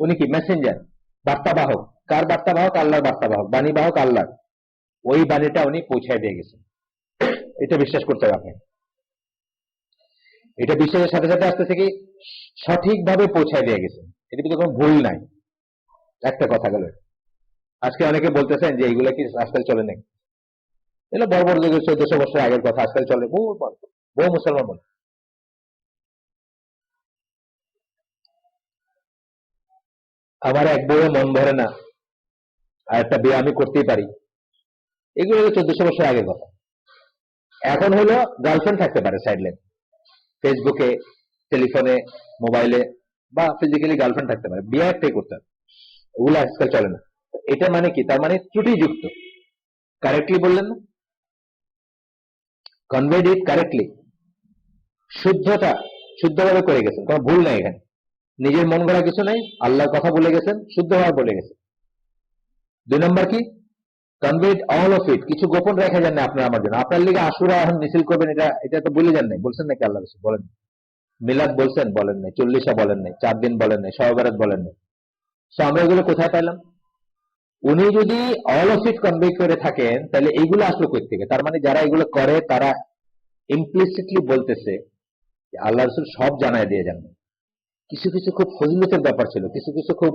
উনি কি মেসেঞ্জার, বার্তাবাহক। কার বার্তাবাহক? আল্লাহর বার্তাবাহক, বাণীবাহক আল্লাহ। ওই বাণীটা উনি পৌঁছায় দিয়ে গেছেন, এটা বিশ্বাস করতে হবে। এটা বিশ্বাসের সাথে সাথে আসতে থেকে সঠিকভাবে পৌঁছায় দিয়ে গেছেন, এটা কিন্তু কোনো ভুল নাই। একটা কথা গেল। আজকে অনেকে বলতেছেন যে এইগুলা কি আজকাল চলে নাকি, এগুলো বড় বড় যুগের 1400 বছর আগের কথা, আজকাল চলে। বহু মুসলমান বলে আমার এক বউয়ে মন ভরে না, আর একটা বিয়ে আমি করতেই পারি, এগুলো হলো 1400 বছর আগের কথা। এখন হলো গার্লফ্রেন্ড থাকতে পারে সাইডলাইন, ফেসবুকে, টেলিফোনে, মোবাইলে, বা ফিজিক্যালি গার্লফ্রেন্ড থাকতে পারে, বিয়ে একটাই করতে হবে, ওগুলো আজকাল চলে না। এটা মানে কি? তার মানে ত্রুটিযুক্ত। কারেক্টলি বললেন না, কনভেড ইট কারেক্টলি, শুদ্ধতা, শুদ্ধভাবে করে গেছেন, কোনো ভুল নাই এখানে, নিজের মন গড়া কিছু নাই, আল্লাহর কথা বলে গেছেন, শুদ্ধভাবে বলে গেছেন। 2 নম্বর কি? কনভেড অল অফ ইট, কিছু গোপন রেখে যান না আপনার আমার জন্য। আপনার লিগে আশুরা এখন মিছিল করবেন, এটা এটা তো বলে যান নাই, বলছেন নাকি আল্লাহ রাসূল? বলেন। মিলাদ বলছেন? বলেন নাই। 40 বলেন নাই, 4 দিন বলেন নাই, শবে বরাত বলেন নাই। তো আমরা এগুলো কোথায় পাইলাম? উনি যদি অল অফ ইট কনভে করে থাকেন, তাহলে এইগুলো আসলো কই থেকে? তার মানে যারা এগুলো করে তারা ইমপ্লিসিটলি বলতেছে যে আল্লাহ রাসূল সব জানায় দিয়ে যান। কিছু কিছু খুব ফজিলতের ব্যাপার ছিল, কিছু কিছু খুব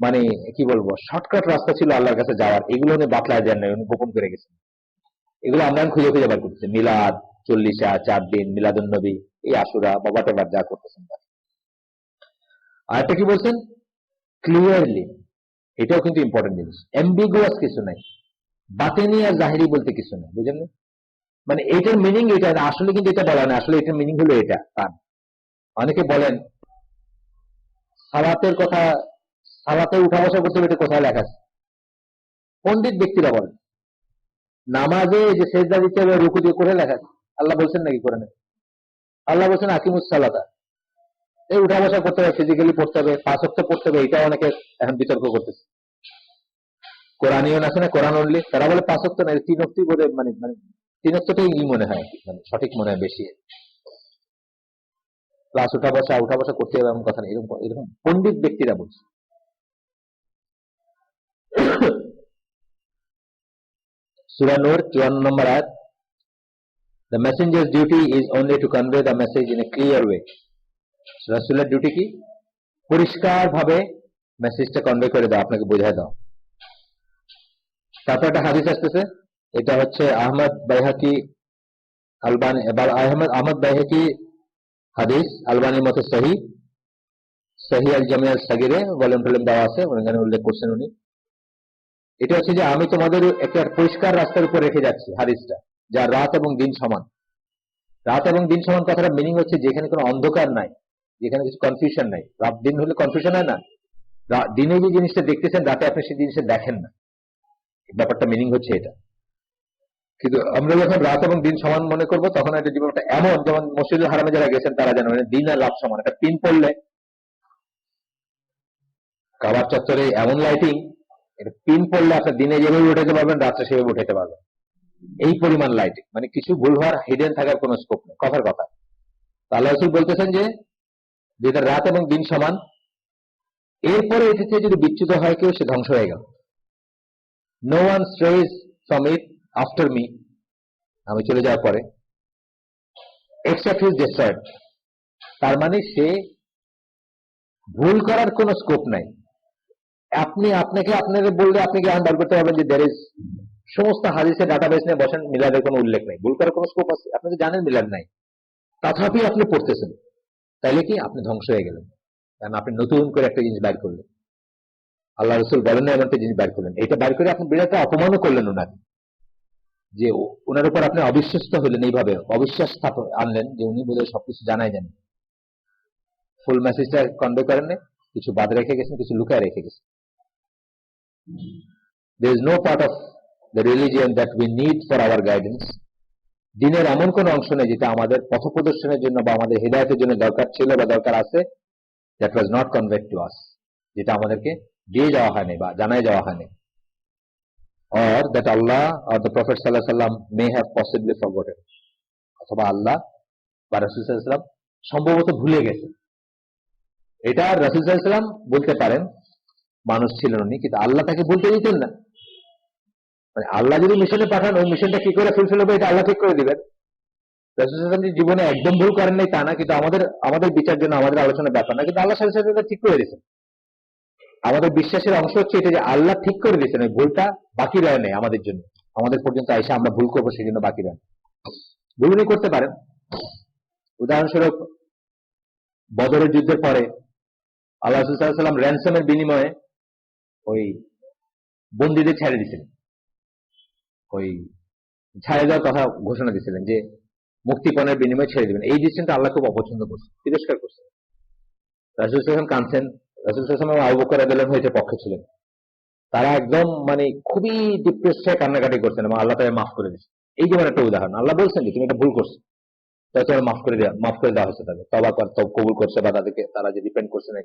মানে কি বলবো শর্টকাট রাস্তা ছিল আল্লাহর কাছে যাওয়ার, এগুলো উনি বাতলায় দেন নাই, উনি গোপন করে গেছেন। এগুলো আমরা খুঁজে খুঁজে বার করতেছি, মিলাদ, 40, 4 দিন, মিলাদুন নবী, এই আশুরা, বাবা টেবার যা করতেছেন। আর একটা কি বলছেন? ক্লিয়ারলি, এটাও কিন্তু ইম্পর্টেন্ট জিনিস, অ্যাম্বিগুয়াস কিছু নাই, বাতিনি আর জাহিরি বলতে কিছু নাই, বুঝলেন? মানে এটার মিনিং এটা না, আসলে কিন্তু এটা বলা না, আসলে এটার মিনিং হলো এটা। অনেকে বলেন সালাতের কথা, সালাতে উঠা বসা করতে হবে, এটা কোথায় লেখা আছে? পণ্ডিত ব্যক্তিরা বলেন নামাজে যে সেজদা দিতে হবে রুকু দিয়ে করে লেখা আছে, আল্লাহ বলছেন নাকি করে না? আল্লাহ বলছেন আকিমুস সালাতা, এই উঠা বসা করতে হবে, ফিজিক্যালি পড়তে হবে, 5 ওয়াক্ত পড়তে হবে, এটা অনেকে এখন বিতর্ক করতেছে। কোরআনিয়ন আছে না, কোরআন অনলি, তারা বলে 5 ওয়াক্ত না, 3 ওয়াক্তই করে, মানে মানে 3 ওয়াক্তটাই মনে হয়, মানে সঠিক মনে হয় বেশি। প্লাস উঠা বসা করতে হবে এমন কথা নেই, এরকম এরকম পণ্ডিত ব্যক্তিরা বলছে। সূরা নূর 54 নম্বর আয়াত, the messenger's duty is only to convey the message in a clear way. রাসূলের ডিউটি কি? পরিষ্কার ভাবে মেসেজটা কনভে করে দাও, আপনাকে বোঝায় দাও। তারপর একটা হাদিস আসতেছে, এটা হচ্ছে আহমদ বাইহাকি আলবানি, এবার আহমদ বাইহাকি হাদিস, আলবানির মতে সহি, সহি আল জামি আল সাগিরে ভলিউম দেওয়া আছে, ওখানে উল্লেখ করছেন উনি। এটা হচ্ছে যে আমি তোমাদের একটা পরিষ্কার রাস্তার উপর রেখে যাচ্ছি, হাদিসটা, যা রাত এবং দিন সমান। রাত এবং দিন সমান কথাটা মিনিং হচ্ছে যেখানে কোনো অন্ধকার নাই, যেখানে কিছু কনফিউশন নাই। রাত দিন হলে কনফিউশন হয় না, দিনে যে জিনিসটা দেখতেছেন রাতে আপনি সেই জিনিসটা দেখেন না, ব্যাপারটা মিনিং হচ্ছে এটা। কিন্তু আমরা যখন রাত এবং দিন সমান মনে করবো তখন একটা জীবনটা এমন, যেমন মসজিদুল হারামে যারা গেছেন তারা জানেন দিন আর রাত সমান। একটা পিন পড়লে কাবার চত্বরে এমন লাইটিং, এটা পিন পড়লে আপনার দিনে যেভাবে উঠাতে পারবেন রাত্রে সেভাবে উঠাতে পারবেন, এই পরিমাণ লাইটিং। মানে কিছু ভুল হওয়ার, হিডেন থাকার কোনো স্কোপ নেই, কথার কথা। আল্লাহ রাসূল বলতেছেন যে যেটা রাত এবং দিন সমান, এরপরে এটি থেকে যদি বিচ্যুত হয় কেউ, সে ধ্বংস হয়ে গেল। No one strays from it after me, আমি চলে যাওয়ার পরে, এক্সেপ্ট হিজ ডিস্ট্রয়েড। তার মানে সে ভুল করার কোনো স্কোপ নাই। আপনাকে আপনাদের বললে আপনি কি বার করতে পারবেন যে দের ইজ, সমস্ত হাদিসের ডাটাবেস নিয়ে বসেন, মিলাদের কোনো উল্লেখ নেই, ভুল করার কোনো স্কোপ আছে? আপনি তো জানেন মিলাদ নাই, তথাপি আপনি পড়তেছেন, তাইলে কি আপনি ধ্বংস হয়ে গেলেন, কারণ আপনি নতুন করে একটা জিনিস বাইর করলেন। আল্লাহ রসুল বলেন না এমন একটা জিনিস বাইর করলেন, এটা বাইর করে আপনি বিরাট অপমানও করলেন ওনাকে, যে ওনার উপর আপনি অবিশ্বস্ত হলেন, এইভাবে অবিশ্বাস আনলেন যে উনি বোধহয় সবকিছু জানাই জানেন। ফুল মেসেজটা কনভে করেন না, কিছু বাদ রেখে গেছেন, কিছু লুকায় রেখে গেছেন। There is no part of the religion that we need for our guidance. দিনের এমন কোন অংশ নেই যেটা আমাদের পথ প্রদর্শনের জন্য বা আমাদের হেদায়েতের জন্য দরকার ছিল বা দরকার আছে, that was not conveyed to us, যেটা আমাদেরকে দিয়ে যাওয়া হয়নি বা জানাই যাওয়া হয়নি, or that Allah or the Prophet sallallahu alaihi wasallam may have possibly forgotten, অথবা আল্লাহ বা রাসূল সাল্লাল্লাহু আলাইহি ওয়াসাল্লাম সম্ভবত ভুলে গেছে। এটা রাসূল সাল্লাল্লাহু আলাইহি ওয়াসাল্লাম বলতে পারেন, মানুষ ছিলেন উনি, কিন্তু আল্লাহ তাকে বলতে দিতেন না। মানে আল্লাহ যদি মিশনে পাঠান, ওই মিশনটা কি করে ফুলফিল হবে এটা আল্লাহ ঠিক করে দিবেন। রাসূল সাল্লাল্লাহু আলাইহি ওয়াসাল্লাম জীবনে একদম ভুল করেন নাই তা না, কিন্তু আমাদের বিচার জন্য, আমাদের আলোচনার ব্যাপার না, কিন্তু আল্লাহ সাথে সাথে ঠিক করে দিয়েছেন। আমাদের বিশ্বাসের অংশ হচ্ছে এটা যে আল্লাহ ঠিক করে দিয়েছেন, ওই ভুলটা বাকি রয় নেই আমাদের জন্য, আমাদের পর্যন্ত আইসা আমরা ভুল করবো সেই জন্য বাকি রয়। ভুল উনি করতে পারেন। উদাহরণস্বরূপ বদরের যুদ্ধের পরে আল্লাহ রাসূল সাল্লাল্লাহু আলাইহি ওয়াসাল্লাম র্যানসমের বিনিময়ে ওই বন্দীদের ছেড়ে দিয়েছিলেন, ওই ছাড়ে দেওয়ার কথা ঘোষণা দিয়েছিলেন যে মুক্তিপণের বিনিময়ে ছেড়ে দিবেন। এই ডিসিশনটা আল্লাহ খুব অপছন্দ করছে, তিরস্কার করছে। রাসূল সাল্লাল্লাহু আলাইহি ওয়াসাল্লাম কাঁদছেন, রাসূল সাল্লাল্লাহু আলাইহি ওয়াসাল্লাম আবু বকর রাদিয়াল্লাহু আনহু এর পক্ষে ছিলেন। তারা একদম মানে খুবই ডিপ্রেস হয়ে কান্নাকাটি করছেন এবং আল্লাহ তাদের মাফ করে দিয়েছে। এই যেমন একটা উদাহরণ, আল্লাহ বলছেন যে তুমি এটা ভুল করছো, তাই মাফ করে দেওয়া হয়েছে, তাদের তওবা কবুল করছে বা তারা যে ডিপেন্ড করছে না,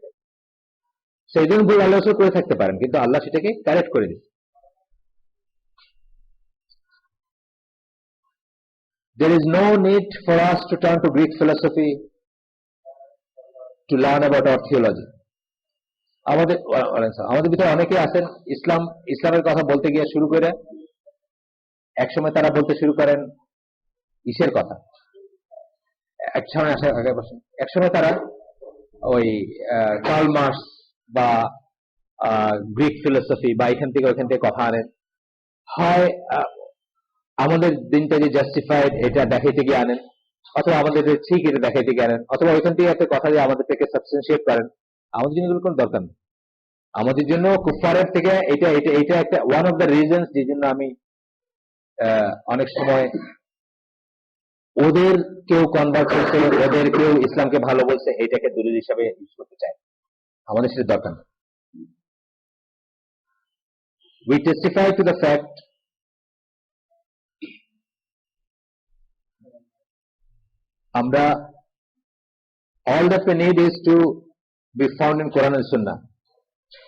সেই জন্য ভুল আল্লাহ রাসূল করে থাকতে পারেন, কিন্তু আল্লাহ সেটাকে কারেক্ট করে দিয়েছে। There is no need for us to turn to Greek philosophy to learn about our theology. আমাদের ভিতরে অনেকে আছেন ইসলামের কথা বলতে গিয়ে শুরু করে একসময় তারা বলতে শুরু করেন ইসের কথা, একসময় তারা ওই কার্ল মার্কস বা গ্রিক ফিলোসফি বা এখান থেকে ওইখান থেকে কথা আনেন, হয় আমাদের দিনটা যে জাস্টিফাইড এটা দেখাইতে গিয়ে আনেন, অথবা আমাদের যে ঠিক এটা দেখাইতে গিয়ে আনেন, অথবা ওইখান থেকে একটা কথা যে আমাদের থেকে সাবস্টেন্সিয়েট করেন। আমাদের জন্য এগুলো কোনো দরকার নেই। আমাদের জন্য কুফারের থেকে এটা একটা ওয়ান অফ দ্য রিজনস যে জন্য আমি অনেক সময় ওদের কেউ কনভার্ট করছে, ওদের কেউ ইসলামকে ভালো বলছে, এটাকে দলিল হিসাবে ইউজ করতে চাই। আমাদের সেটা দরকার নেই। We testify to the fact আমরা all that we need is to be found in Quran and Sunnah.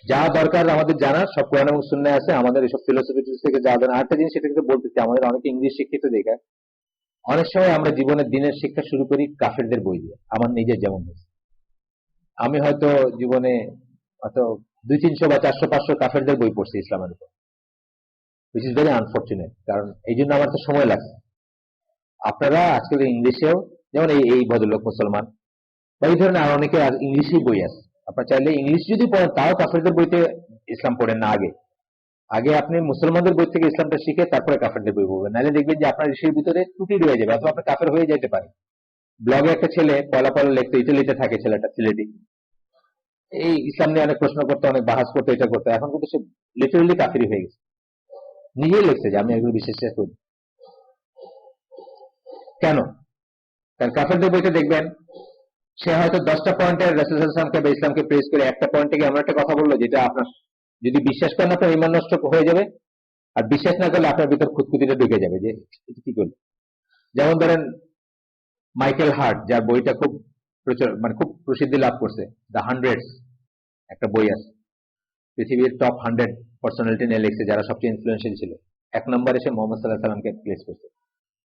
যা দরকার আমাদের জানার সব কোরআন এবং সুন্নাহে আছে। আমাদের এসব ফিলোসফি থেকে যা জানা, আরেকটা জিনিস সেটা কিন্তু বলতেছি, আমাদের অনেকে ইংলিশ শিক্ষিত দেখে অনেক সময় আমরা জীবনের দিনের শিক্ষা শুরু করি কাফেরদের বই দিয়ে। আমার নিজের যেমন হয়েছে, আমি হয়তো জীবনে হয়তো 200-300 বা 400-500 কাফেরদের বই পড়ছি ইসলামের উপর, which is very unfortunate, কারণ এই জন্য আমার তো সময় লাগছে। আপনারা আজকাল ইংলিশেও যেমন এই ভদ্রলোক মুসলমান বা এই ধরনের আর অনেকে ইংলিশেই বই আছে, আপনার চাইলে ইংলিশ যদি পড়েন তাও কাফেরদের বইতে ইসলাম পড়েন না, আগে আপনি মুসলমানদের বই থেকে ইসলামটা শিখে তারপরে কাফেরদের বই পড়বেন, নাহলে দেখবেন যে আপনার ইসের ভিতরে ত্রুটি রয়ে যাবে, অথবা আপনি কাফের হয়ে যেতে পারে। ব্লগে একটা ছেলে পয়লা লিখতো, ইটালিতে থাকে ছেলেটা, সিলেটি, এই ইসলাম নিয়ে অনেক প্রশ্ন করতে, অনেক বাহাস করতে, এটা করতে, এখন কিন্তু সে লিটারেলি কাফেরি হয়ে গেছে। নিজেই লিখছে যে আমি এগুলো বিশ্বাস করি। কেন? কারণ কাফেরদের বইতে দেখবেন সে হয়তো 10টা পয়েন্টে রাসূল সাল্লাল্লাহু আলাইহি ওয়াসাল্লামকে বা ইসলামকে প্রেস করে একটা পয়েন্ট থেকে এমন একটা কথা বললো যেটা আপনার যদি বিশ্বাস করেন আপনার ঈমান নষ্ট হয়ে যাবে, আর বিশ্বাস না করলে আপনার ভিতর খুঁতখুঁতিটা ঢুকে যাবে যে এটা কি করলো। যেমন ধরেন মাইকেল হার্ট, যার বইটা খুব প্রচার মানে খুব প্রসিদ্ধি লাভ করছে, দ্য হান্ড্রেডস একটা বই আছে, পৃথিবীর টপ 100 পার্সোনালিটি নিয়ে লিখছে যারা সবচেয়ে ইনফ্লুয়েন্সিয়াল ছিল। 1 নম্বরে সে মোহাম্মদ সাল্লাল্লাহু আলাইহি সাল্লামকে প্লেস করছে,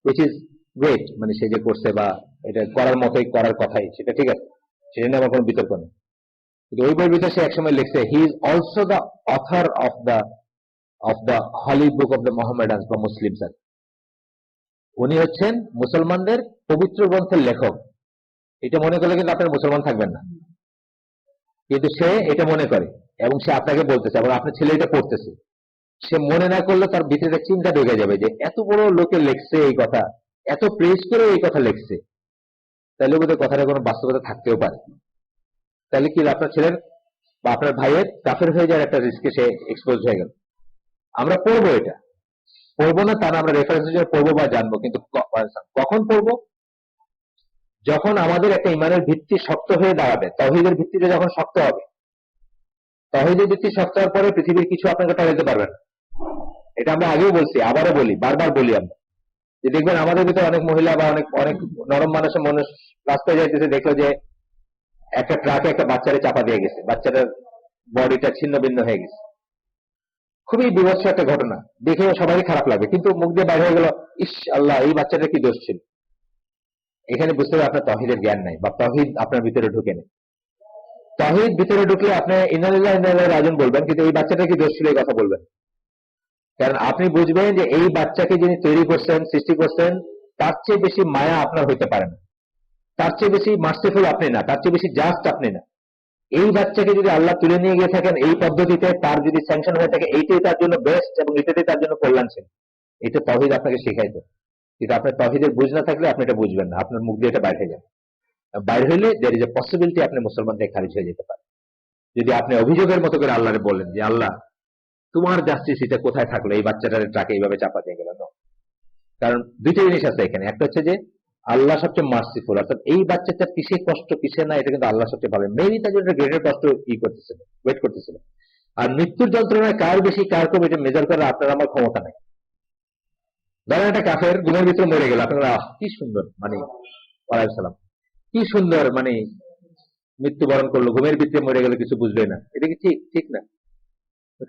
হুইচ ইজ গ্রেট, মানে সে যে করছে বা এটা করার মতোই, করার কথাই, সেটা ঠিক আছে, সেটা নিয়ে আমার কোনো বিতর্ক নেই। কিন্তু ওই বইয়ের ভিতরে সে একসময় লিখছে, he is also the author of the holy book of the Mohammedans বা মুসলিমস। উনি হচ্ছেন মুসলমানদের পবিত্র গ্রন্থের লেখক। এটা মনে করলে কিন্তু আপনার মুসলমান থাকবেন না, কিন্তু সে এটা মনে করে এবং সে আপনাকে বলতেছে এবং আপনার ছেলে এটা পড়তেছে। সে মনে না করলে তার ভিতরে চিন্তা ঢুকে যাবে যে এত বড় লোকে লেখছে এই কথা, এত প্রেস করে এই কথা লেখছে, তাহলে বোধহয় কথাটা কোনো বাস্তবতা থাকতেও পারে। তাহলে কি আপনার ছেলের বা আপনার ভাইয়ের কাফের হয়ে যাওয়ার একটা রিস্কে সে এক্সপোজ হয়ে গেল। আমরা পড়বো, এটা পড়বো না তা না, আমরা রেফারেন্স হিসেবে পড়বো বা জানবো, কিন্তু কখন পড়বো? যখন আমাদের একটা ইমানের ভিত্তি শক্ত হয়ে দাঁড়াবে, তাওহীদের ভিত্তিটা যখন শক্ত হবে। তাওহীদের ভিত্তি শক্ত হওয়ার পরে পৃথিবীর কিছু আপনাকে টলাইতে পারবে না। এটা আমরা আগেও বলছি, আবারও বলি, বারবার বলি আমরা, যে দেখবেন আমাদের ভিতরে অনেক মহিলা বা অনেক অনেক নরম মানুষের মনে রাস্তায় যাইতেছে, দেখলো যে একটা ট্রাকে একটা বাচ্চারে চাপা দিয়ে গেছে, বাচ্চাটার বডিটা ছিন্ন ভিন্ন হয়ে গেছে, খুবই বিভৎস একটা ঘটনা, দেখে সবারই খারাপ লাগবে, কিন্তু মুখ দিয়ে বাইরে হয়ে গেল, ইস আল্লাহ, এই বাচ্চাটা কি দোষ ছিল। এখানে বুঝতে হবে আপনার তাওহীদের জ্ঞান নাই বা তাওহীদ আপনার ভিতরে ঢুকে নেই। তাওহীদ ভিতরে ঢুকলে আপনি ইন্নালিল্লাহি ওয়া ইন্না ইলাইহি রাজিউন বলবেন, কিন্তু এই বাচ্চাটা কি দোষ ছিল এই কথা বলবেন। কারণ আপনি বুঝবেন যে এই বাচ্চাকে যিনি তৈরি করছেন, সৃষ্টি করছেন, তার চেয়ে বেশি মায়া আপনার হইতে পারে না, তার চেয়ে বেশি মার্সিফুল আপনি না, তার চেয়ে বেশি জাস্ট আপনি না। এই বাচ্চাকে যদি আল্লাহ তুলে নিয়ে গিয়ে থাকেন এই পদ্ধতিতে, তার যদি স্যাংশন হয়ে থাকে, এইটাই তার জন্য বেস্ট এবং এটাতেই তার জন্য কল্যাণশীল, এটা তাওহীদ আপনাকে শেখাইতো। কিন্তু আপনার তাওহীদের বুঝ না থাকলে আপনি এটা বুঝবেন না, আপনার মুখ দিয়ে এটা বাইরে যাবে। বাইরে হইলে দের ইজ এ পসিবিলিটি আপনি মুসলমান থেকে খারিজ হয়ে যেতে পারেন। যদি আপনি অভিযোগের মতো করে আল্লাহরে বলেন যে আল্লাহ, তোমার জাস্টিস এটা কোথায় থাকলো, এই বাচ্চাটার ট্রাকে এইভাবে চাপা দিয়ে গেল। কারণ দুইটা জিনিস আছে এখানে, একটা হচ্ছে যে আল্লাহ সবচেয়ে মার্সিফুল, অর্থাৎ এই বাচ্চাটার কিসে কষ্ট কিসে না এটা কিন্তু আল্লাহ সবচেয়ে ভালো, মেবি তার জন্য গ্রেটার কষ্ট করতেছিল, ওয়েট করতেছিল। আর মৃত্যুর যন্ত্রণায় কার বেশি কার কম এটা মেজার করার আপনার আমার ক্ষমতা নেই। ধরেন একটা কাফের ঘুমের ভিতরে মরে গেল, আপনারা কি সুন্দর, মানে ওয়ালাইকুম সালাম, কি সুন্দর মানে মৃত্যুবরণ করলো, ঘুমের ভিতরে মরে গেল, কিছু বুঝবে না, এটা কি ঠিক? ঠিক না।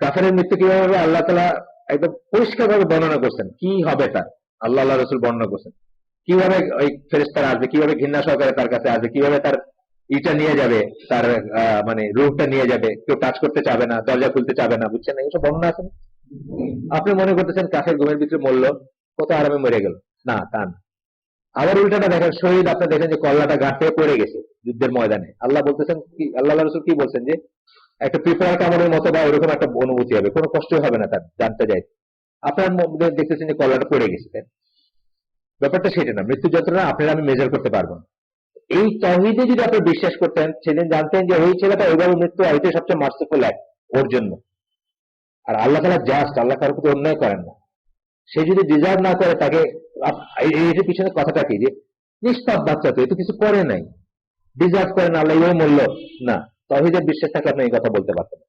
কাফেরের মৃত্যু কিভাবে হবে আল্লাহ তাআলা একদম পরিষ্কার ভাবে বর্ণনা করছেন, কি হবে তার, আল্লাহ রাসূল বর্ণনা করছেন কিভাবে ওই ফেরেশতারা আসবে, কিভাবে ঘৃণা সহকারে তার কাছে আসবে, কিভাবে তার ইটা নিয়ে যাবে, তার মানে রূহটা নিয়ে যাবে, কেউ টাচ করতে চাবে না, দরজা খুলতে চাবে না, বুঝছেন, এইসব বর্ণনা আছে। আপনি মনে করতেছেন কাফের ঘুমের ভিতরে মরলো, কত আরামে মরে গেল, না তা না। আবার উল্টাটা দেখেন, শহীদ আপনি দেখেন যে কল্লাটা ঘাট থেকে পড়ে গেছে যুদ্ধের ময়দানে, আল্লাহ বলতেছেন কি, আল্লাহ রাসূল কি বলছেন যে একটা পিঁপড়া কামড়ের মতো বা ওরকম একটা অনুভূতি হবে, কোনো কষ্টই হবে না তার জানতে যায়। আপনার মধ্যে দেখতেছেন যে কল্লাটা পড়ে গেছে, ব্যাপারটা সেটা না, মৃত্যু যন্ত্রণা আপনারা আমি মেজার করতে পারবো না। এই তাওহীদে যদি আপনি বিশ্বাস করতেন, সেদিন জানতেন যে ওই ছেলেটা ওইভাবে মৃত্যু হইতে সবচেয়ে মার্সিফুল এক ওর জন্য। আর আল্লাহ তাআলা জাস্ট, আল্লাহ কারোর প্রতি অন্যায় করেন না। সে যদি ডিজার্ভ না করে তাকে, এর পিছনে কথাটা কি যে নিষ্পাপ বাচ্চা তো, এ তো কিছু করে নাই, ডিজার্ভ করে না, আল্লাহ এই মূল্য না। তাওহীদের বিশ্বাস থাকলে আপনি এই কথা বলতে পারতেন।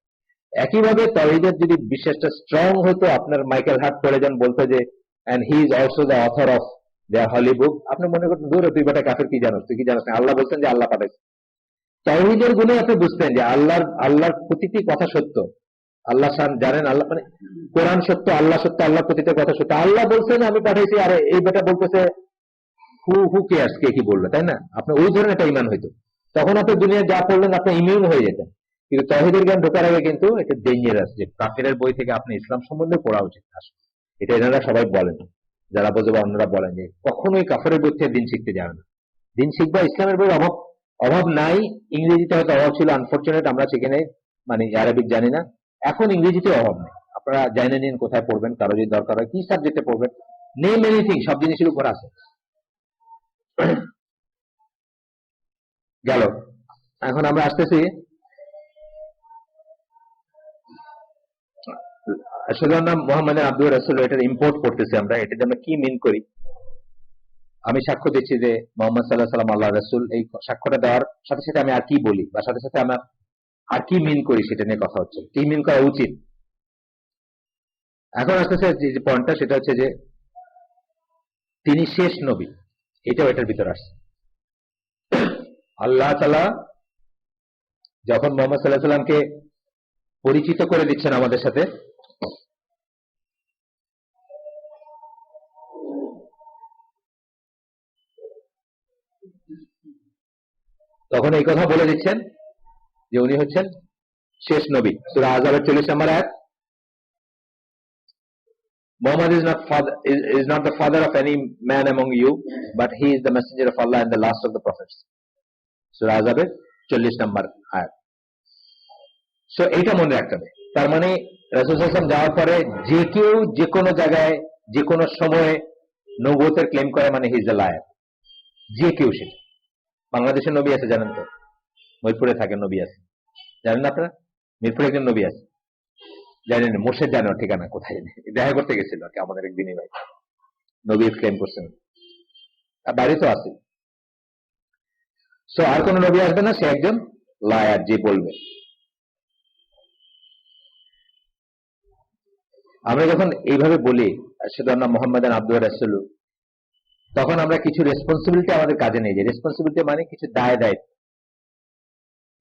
একইভাবে তাওহীদের যদি বিশ্বাসটা স্ট্রং হতো, আপনার মাইকেল হার্ট পড়ে যান বলতো যে and he is also the author of the holy book, আপনি মনে করতেন দূরে তুই বেটা কাফের, কি জানোস, তুই কি জানোস না, আল্লাহ বলছেন যে আল্লাহ পাঠাইছে। তাওহীদের গুণে আপনি বুঝতেন যে আল্লাহর প্রতিটি কথা সত্য, আল্লাহ জানেন, আল্লাহ মানে কোরআন সত্য, আল্লাহ সত্য, আল্লাহ প্রতিটা কথা সত্য, আল্লাহ বলছেন আমি পাঠাইছি, আর এই বেটা বলতেছে হু কেয়ার্স, কে কি বললো, তাই না। আপনি ওই ধরনের একটা ইমান হইতো, তখন আপনি দুনিয়া যা পড়লেন আপনি ইমিউন হয়ে যেতেন। কিন্তু তাওহীদের জ্ঞান ঢোকার আগে কিন্তু এটা ডেঞ্জারাস, যে কাফেরের বই থেকে আপনি ইসলাম সম্বন্ধে পড়া উচিত। এটা এনারা সবাই বলেন, যারা বোঝে বা অন্যরা বলেন যে কখনোই কাফেরের বই থেকে দিন শিখতে যাবে না। দিন শিখবা, ইসলামের বই অভাব নাই, ইংরেজিতে হয়তো অভাব ছিল, আনফরচুনেট আমরা শিখে নেই, মানে আরবিক জানি না, এখন ইংরেজিতে অভাব নেই। আপনারা জানে নিন কোথায় পড়বেন, কারো যদি দরকার হয় কি সাবজেক্টে পড়বেন, নেম এনিথিং, সব জিনিসের উপর আছে। গেল, এখন আমরা আসতেছি আসলে নাম মোহাম্মদ আব্দুর রাসূল, এটার ইম্পোর্ট করতেছি আমরা, এটাতে আমরা কি মিন করি। আমি সাক্ষ্য দিচ্ছি যে মোহাম্মদ সাল্লাহ সাল্লাম আল্লাহ রসুল। এই সাক্ষ্যটা দেওয়ার সাথে সাথে আমি আর কি বলি বা সাথে সাথে আমরা আর কি মিন করি সেটা নিয়ে কথা হচ্ছে, কি মিন করা উচিত। এখন আসতেছে যে পয়েন্টটা, সেটা হচ্ছে যে তিনি শেষ নবী, এটাও এটার ভিতরে আসছে। আল্লাহ তাআলা যখন মোহাম্মদ সাল্লাহ সাল্লামকে পরিচিত করে দিচ্ছেন আমাদের সাথে, তখন এই কথা বলে দিচ্ছেন যে উনি হচ্ছেন শেষ নবী। সূরা আহজাবের 40 নম্বর আয়াত, Muhammad is not the father of any man among you, but he is the messenger of Allah and the last of the prophets. সূরা আহজাবের 40 নম্বর আয়াত। সো এইটা মনে রাখতে হবে। তার মানে রাসূল সাল্লাল্লাহু আলাইহি ওয়াসাল্লাম যাওয়ার পরে যে কেউ যে কোনো জায়গায় যে কোনো সময়ে নবুয়তের ক্লেম করে, মানে হি ইজ আ লায়ার। যে কেউ সেটা। বাংলাদেশের নবী আছে জানেন তো, মহিপুরে থাকেন নবী আছে, জানেন না আপনারা? মিরপুরে একজন নবী আছে, জানেন? মোর্শেদ জানো ঠিকানা কোথায়, দেখা করতে গেছিল আর কি আমাদের একদিনই ভাই, নবী ক্লেম করছেন, বাইরে তো আছে। সো আর কোন নবী আসবে না, সে একজন লায়ার, যে বলবে। আমরা যখন এইভাবে বলি আশহাদু আন্না মুহাম্মাদান আবদুহু ওয়া রাসূলুহু, তখন আমরা কিছু রেসপন্সিবিলিটি আমাদের কাজে নিয়ে যাই। রেসপন্সিবিলিটি মানে কিছু দায় দায়িত্ব।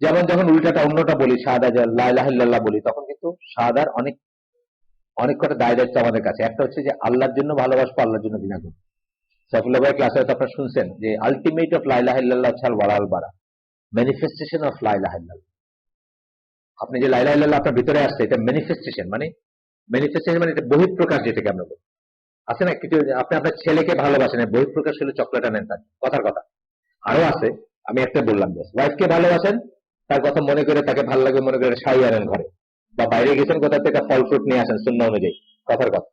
যেমন যখন উল্টাটা অন্যটা বলি, শাহাদা লা ইলাহা ইল্লাল্লাহ বলি, তখন কিন্তু শাহাদার অনেক অনেক কটা দায় দায়িত্ব আমাদের কাছে। একটা হচ্ছে যে আল্লাহর জন্য ভালোবাসবো, আল্লাহর জন্য ঘৃণা করবো। সাইফুল্লাহ ভাই ক্লাসে হয়তো আপনারা শুনছেন যে আলটিমেট অফ লা ইলাহা ইল্লাল্লাহ ছাল ওয়ালাল বারা, ম্যানিফেস্টেশন অফ লা ইলাহা ইল্লাল্লাহ। আপনি যে লা ইলাহা ইল্লাল্লাহ আপনার ভিতরে আসছে, এটা ম্যানিফেস্টেশন মানে এটা বহিঃপ্রকাশ, যেটাকে আমরা বলি। আছে না কিছু, আপনি আপনার ছেলেকে ভালোবাসেন, বহিঃপ্রকাশ হলে চকলেট আনেন, তার কথার কথা। আরো আছে, আমি একটা বললাম, ওয়াইফকে ভালোবাসেন, তার কথা মনে করে, তাকে ভালো লাগে মনে করে শাড়ি আনেন ঘরে, বা বাইরে গেছেন কোথা থেকে ফল ফ্রুট নিয়ে আসেন সুন্নাহ অনুযায়ী, কথার কথা।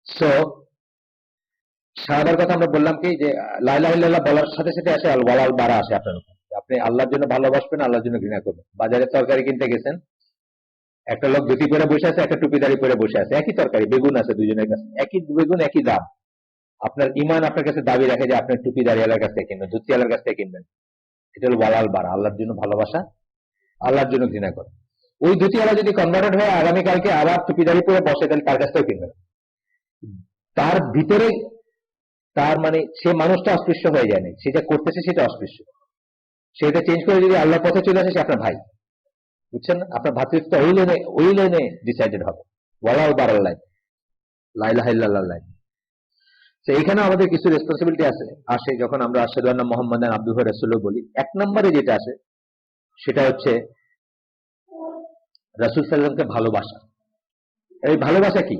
সো শাহাদার কথা আমরা বললাম কি, যে লা ইলাহা ইল্লাল্লাহ বলার সাথে সাথে আসে আল ওয়ালাল বারা, আসে আপনার উপর। আপনি আল্লাহর জন্য ভালোবাসবেন, আল্লাহর জন্য ঘৃণা করবেন। বাজারে তরকারি কিনতে গেছেন, একটা লোক ধুতি পরে বসে আছে, একটা টুপিদারি পরে বসে আছে, একই তরকারি, বেগুন আছে দুজনের কাছে, একই বেগুন একই দাম। আপনার ইমান আপনার কাছে দাবি রাখে যে আপনার টুপিদারিওয়ালার কাছ থেকে কিনবেন, ধুতিওয়ালার কাছ থেকে কিনবেন। এটা হলো ওয়ালাল বারা, আল্লাহর জন্য ভালোবাসা, আল্লাহর জন্য ঘৃণা করে। ওই ধুতিওয়ালা যদি কনভার্টেড হয়ে আগামীকালকে আবার টুপিদারি পরে বসে, তাহলে তার কাছ থেকে কিনবেন। তার ভিতরে, তার মানে সে মানুষটা অস্পৃশ্য হয়ে যায়নি, সেটা করতেছে সেটা অস্পৃশ্য। সেটা চেঞ্জ করে যদি আল্লাহর পথে চলে আসে, সে আপনার ভাই, বুঝছেন না? আপনার ভাতৃত্ব ওই লাইনে ডিসাইডেড হবে, ওয়ালাল বারাল লাইন, লা ইলাহা ইল্লাল্লাহ লাইন। তো এখানে আমাদের কিছু রেসপন্সিবিলিটি আসে যখন আমরা আশহাদু আন্না মুহাম্মাদান আবদুহু ওয়া রাসূলুহু বলি। এক নম্বরে যেটা আসে সেটা হচ্ছে রাসূল সাল্লাল্লাহু আলাইহি ওয়াসাল্লামকে ভালোবাসা। এই ভালোবাসা কি?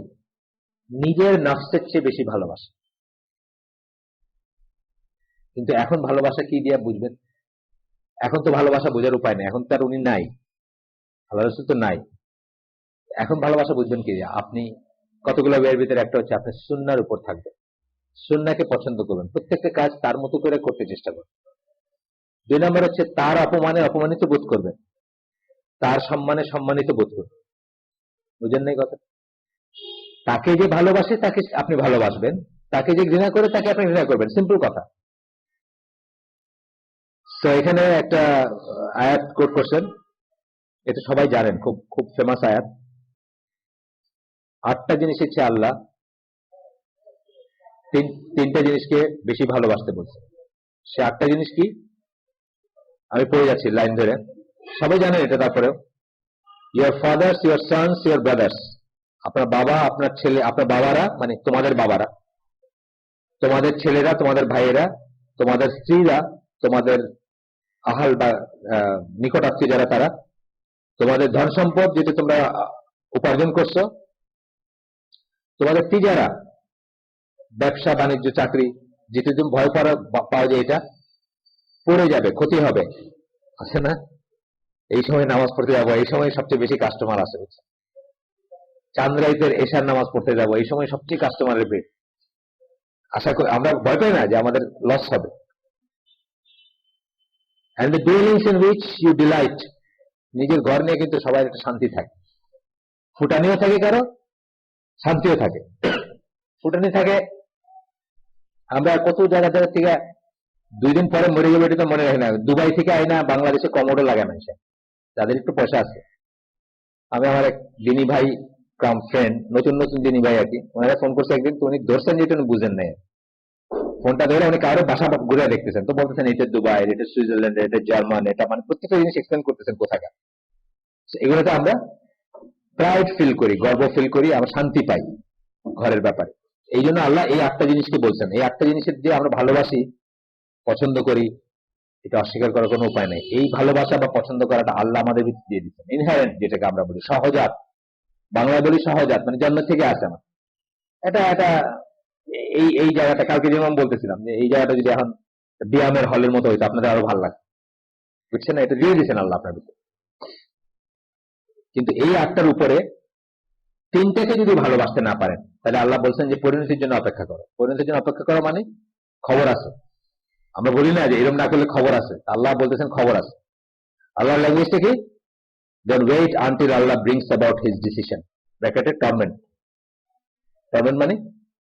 নিজের নফসের চেয়ে বেশি ভালোবাসা। কিন্তু এখন ভালোবাসা কি দিয়ে বুঝবেন? এখন তো ভালোবাসা বোঝার উপায় নেই, এখন তার উনি নাই, আল্লাহ রাসূল তো নাই। এখন ভালোবাসা বুঝবেন কি? আপনি কতগুলো ওয়ের ভিতরে একটা হচ্ছে আপনি সুন্নাহর উপর থাকবেন, সুন্নাহকে পছন্দ করবেন, প্রত্যেকটা কাজ তার মতো করে করতে চেষ্টা করবেন। দুই নম্বর হচ্ছে তার অপমানে অপমানিত বোধ করবেন, তার সম্মানে সম্মানিত বোধ করবেন। বুঝেন নাই কথা? তাকে যে ভালোবাসে তাকে আপনি ভালোবাসবেন, তাকে যে ঘৃণা করে তাকে আপনি ঘৃণা করবেন, সিম্পল কথা। তো এখানে একটা আয়াত কোট করছেন, এটা সবাই জানেন, খুব খুব ফেমাস আয়াত। 8টা জিনিসের চেয়ে আল্লাহ তিনটা জিনিসকে বেশি ভালোবাসতে বলছে। সে 8টা জিনিস কি? আমি পড়ে যাচ্ছি লাইন ধরে, সবাই জানেন এটা। তারপরেও, your father's, your sons, your brothers, আপনার বাবা, আপনার ছেলে, আপনার বাবারা মানে তোমাদের বাবারা, তোমাদের ছেলেরা, তোমাদের ভাইয়েরা, তোমাদের স্ত্রীরা, তোমাদের আহাল বা নিকট আত্মীয় যারা, তারা, তোমাদের ধন সম্পদ যেটা তোমরা উপার্জন করছো, তোমাদের তিজারা, ব্যবসা বাণিজ্য চাকরি, যেটা তুমি ভয় পাওয়া যায় এটা পড়ে যাবে, ক্ষতি হবে, আছে না? এই সময় নামাজ পড়তে যাবো, এই সময় সবচেয়ে বেশি কাস্টমার আসে, চাঁদরাইতের এশার নামাজ পড়তে যাবো, এই সময় সবচেয়ে কাস্টমারের ভিড়। আশা করি আমরা ভয় পাই না যে আমাদের লস হবে। and the dwellings in which you delight, নিজের ঘর নিয়ে কিন্তু সবাই একটা শান্তি থাকে, ফুটানিও থাকে, কারো শান্তিও থাকে। ফুটানি থাকে আমরা কত জায়গা জায়গা থেকে 2 দিন পরে মরে যাবে এটা তো মনে রাখি না, দুবাই থেকে আই না বাংলাদেশে কমোডো লাগে মানুষে, যাদের একটু পয়সা আছে। আমি আমার এক দিনী ভাই কাম ফ্রেন্ড, নতুন নতুন দিনী ভাই আর কি, ওনারা ফোন করছে একদিন, তো উনি ধরছেন যেটা উনি বুঝেন নাই, ফোনটা ধরে উনি কারো বাসা ঘুরে দেখতেছেন, তো বলতেছেন এটা দুবাই, এটা সুইজারল্যান্ড, এটা জার্মান, এটা মানে প্রত্যেকটা জিনিস এক্সপ্লেন করতেছেন কোথাকার। এগুলোতে আমরা প্রাইড ফিল করি, গর্ব ফিল করি, আমরা শান্তি পাই ঘরের ব্যাপারে। এই জন্য আল্লাহ এই 8টা জিনিসকে বলছেন, এই 8টা জিনিসের যে আমরা ভালোবাসি, পছন্দ করি, এটা অস্বীকার করার কোনো উপায় নেই। এই ভালোবাসা বা পছন্দ করাটা আল্লাহ আমাদের ভিতরে দিয়ে দিচ্ছেন, ইনহারেন্ট, যেটাকে আমরা বলি সহজাত, বাংলায় বলি সহজাত, মানে জন্ম থেকে আসে না। এটা এটা এই এই জায়গাটা কালকে যেমন বলতেছিলাম যে এই জায়গাটা যদি এখন ব্যায়ামের হলের মতো হইতো আপনাদের আরো ভালো লাগতো, বুঝছেন না? এটা দিয়ে দিয়েছেন আল্লাহ আপনার ভিতরে। কিন্তু এই 8টার উপরে 3টাকে যদি ভালোবাসতে না পারেন, তাহলে আল্লাহ বলছেন যে পরিণতির জন্য অপেক্ষা করো। পরিণতির জন্য অপেক্ষা করো মানে খবর আছে। আমরা বলি না যে এরকম না করলে খবর আছে, আল্লাহ বলতেছেন খবর আছে। আল্লাহর ল্যাঙ্গুয়েজটা কি? Then wait until Allah brings about his decision, bracketed torment. Torment মানে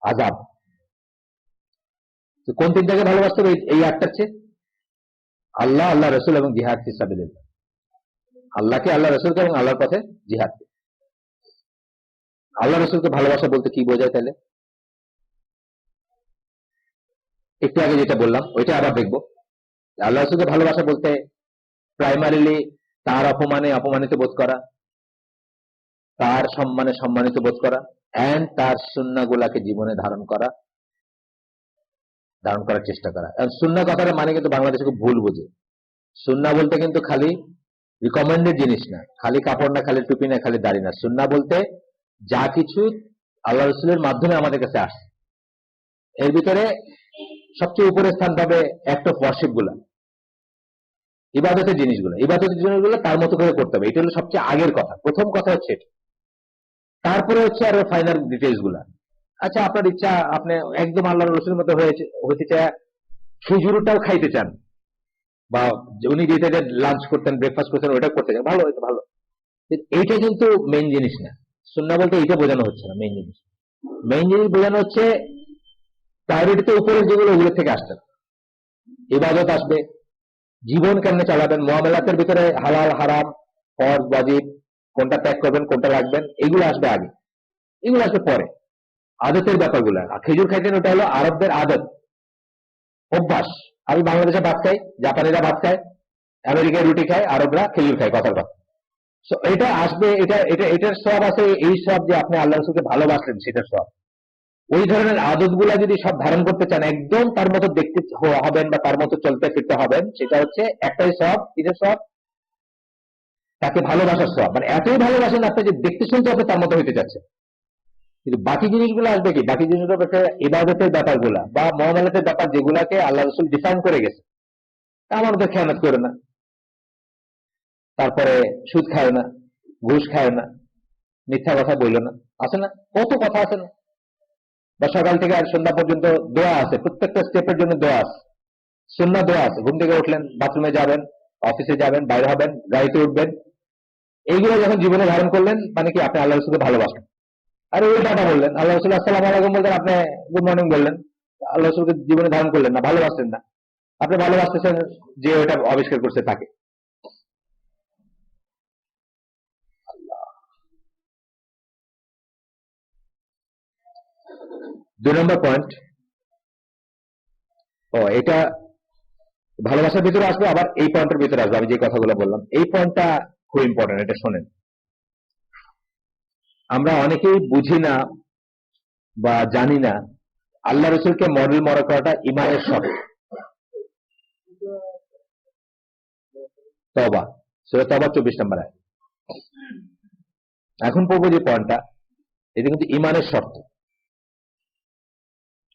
আযাব। তো কোন 3টাকে ভালোবাসতে হবে এই 8টার চেয়ে? আল্লাহ, আল্লাহ রসুল এবং জিহাদ ফি সাবিলিল্লাহ। আল্লাহকে, আল্লাহ রসুলকে এবং আল্লাহর পথে জিহাদ। আল্লাহ রসুলকে ভালোবাসা বলতে কি বোঝায় তাহলে? একটু আগে যেটা বললাম ওইটা আবার দেখবো। আল্লাহ রসুলকে ভালোবাসা বলতে প্রাইমারিলি তার অপমানে অপমানিত বোধ করা, তার সম্মানে সম্মানিত বোধ করা, এন্ড তার সুন্নাহগুলাকে জীবনে ধারণ করার চেষ্টা করা। সুন্নাহ কথাটা মানে কিন্তু বাংলাদেশে খুব ভুল বোঝে। সুন্নাহ বলতে কিন্তু খালি রিকমেন্ডেড জিনিস না, খালি কাপড় না, খালি টুপি না, খালি দাড়ি না। সুন্নাহ বলতে যা কিছু আল্লাহ রসুলের মাধ্যমে আমাদের কাছে আসে, এর ভিতরে সবচেয়ে উপরে স্থান পাবে অ্যাক্ট অফ ওয়ার্শিপ গুলা, ইবাদতের জিনিসগুলো। ইবাদতের জিনিসগুলো তার মতো করে করতে হবে, এটা হলো সবচেয়ে আগের কথা, প্রথম কথা হচ্ছে এটা। তারপরে হচ্ছে আরো ফাইনাল ডিটেলস গুলা। আচ্ছা, আপনার ইচ্ছা, আপনি একদম আল্লাহ রসুলের মতো হতে চায়, খেজুরটাও খাইতে চান, বা উনি যেটা লাঞ্চ করতেন, ব্রেকফাস্ট করতেন, ওটা করতে চান, ভালো, হয়তো ভালো। এইটা কিন্তু মেইন জিনিস না। সুন্নাহ বলতে এইটা বোঝানো হচ্ছে না। মেইন জিনিস বোঝানো হচ্ছে প্রায়োরিটিতে উপরের যেগুলো, ওগুলো থেকে আসতে ইবাদত আসবে, জীবন কেমনে চালাবেন, মুআমালাতের ভিতরে হালাল হারাম, ফরজ ওয়াজিব, কোনটা ত্যাগ করবেন, কোনটা রাখবেন, এগুলো আসবে আগে, এগুলো আসবে পরে। আদতের ব্যাপারগুলো, খেজুর খাইতেন, ওটা হলো আরবদের আদত, অভ্যাস। আমি বাংলাদেশে ভাত খাই, জাপানিরা ভাত খায়, আমেরিকায় রুটি খায়, আরবরা খেজুর খায়, কথার কথা। এটা আসবে, এটার সব আছে। এই সব যে আপনি আল্লাহ রসুলকে ভালোবাসলেন, সেটার সব। ওই ধরনের আদত গুলা যদি সব ধারণ করতে চান, একদম তার মতো দেখতে হবেন বা তার মতো চলতে ফিরতে হবেন, সেটা হচ্ছে একটাই সব, এটার সব, তাকে ভালোবাসার সব। মানে এতই ভালোবাসেন আপনি যে দেখতে শুনতে হবে তার মতো হইতে যাচ্ছে। কিন্তু বাকি জিনিসগুলো আসবে কি? বাকি জিনিসগুলো হচ্ছে ইবাদতের ব্যাপারগুলা বা মুআমালাতের ব্যাপার, যেগুলাকে আল্লাহ রসুল ডিফাইন করে গেছে। আমার মধ্যে খেয়ানত করে না, তারপরে সুদ খায় না, ঘুষ খায় না, মিথ্যা কথা বলল না, আছে না? কত কথা আছে না? বা সকাল থেকে আর সন্ধ্যা পর্যন্ত দোয়া আছে, প্রত্যেকটা স্টেপের জন্য দোয়া আছে, সুন্নাহ দোয়া আছে। ঘুম থেকে উঠলেন, বাথরুমে যাবেন, অফিসে যাবেন, বাইরে হবেন, গাড়িতে উঠবেন, এইগুলো যখন জীবনে ধারণ করলেন, মানে কি আপনি আল্লাহ রসুলকে ভালোবাসেন। আর উল্টাটা বললেন, আল্লাহ রসুল আসসালামু আলাইকুম বললেন, আপনি গুড মর্নিং বললেন, আল্লাহ রসুলকে জীবনে ধারণ করলেন না, ভালোবাসলেন না। আপনি ভালোবাসতেছেন যে ওটা আবিষ্কার করছে তাকে। 2 নম্বর পয়েন্ট, এটা ভালোবাসার ভিতরে আসবে, আবার এই পয়েন্টের ভিতরে আসবে। আমি যে কথাগুলো বললাম, এই পয়েন্টটা খুব ইম্পর্টেন্ট, এটা শোনেন। আমরা অনেকেই বুঝি না বা জানি না, আল্লাহ রসুলকে মডেল মনে করাটা ইমানের শর্ত। তওবা, সূরা তওবা 24 নম্বর আয়াত। এখন পড়বো যে পয়েন্টটা, এটা কিন্তু ইমানের শর্ত,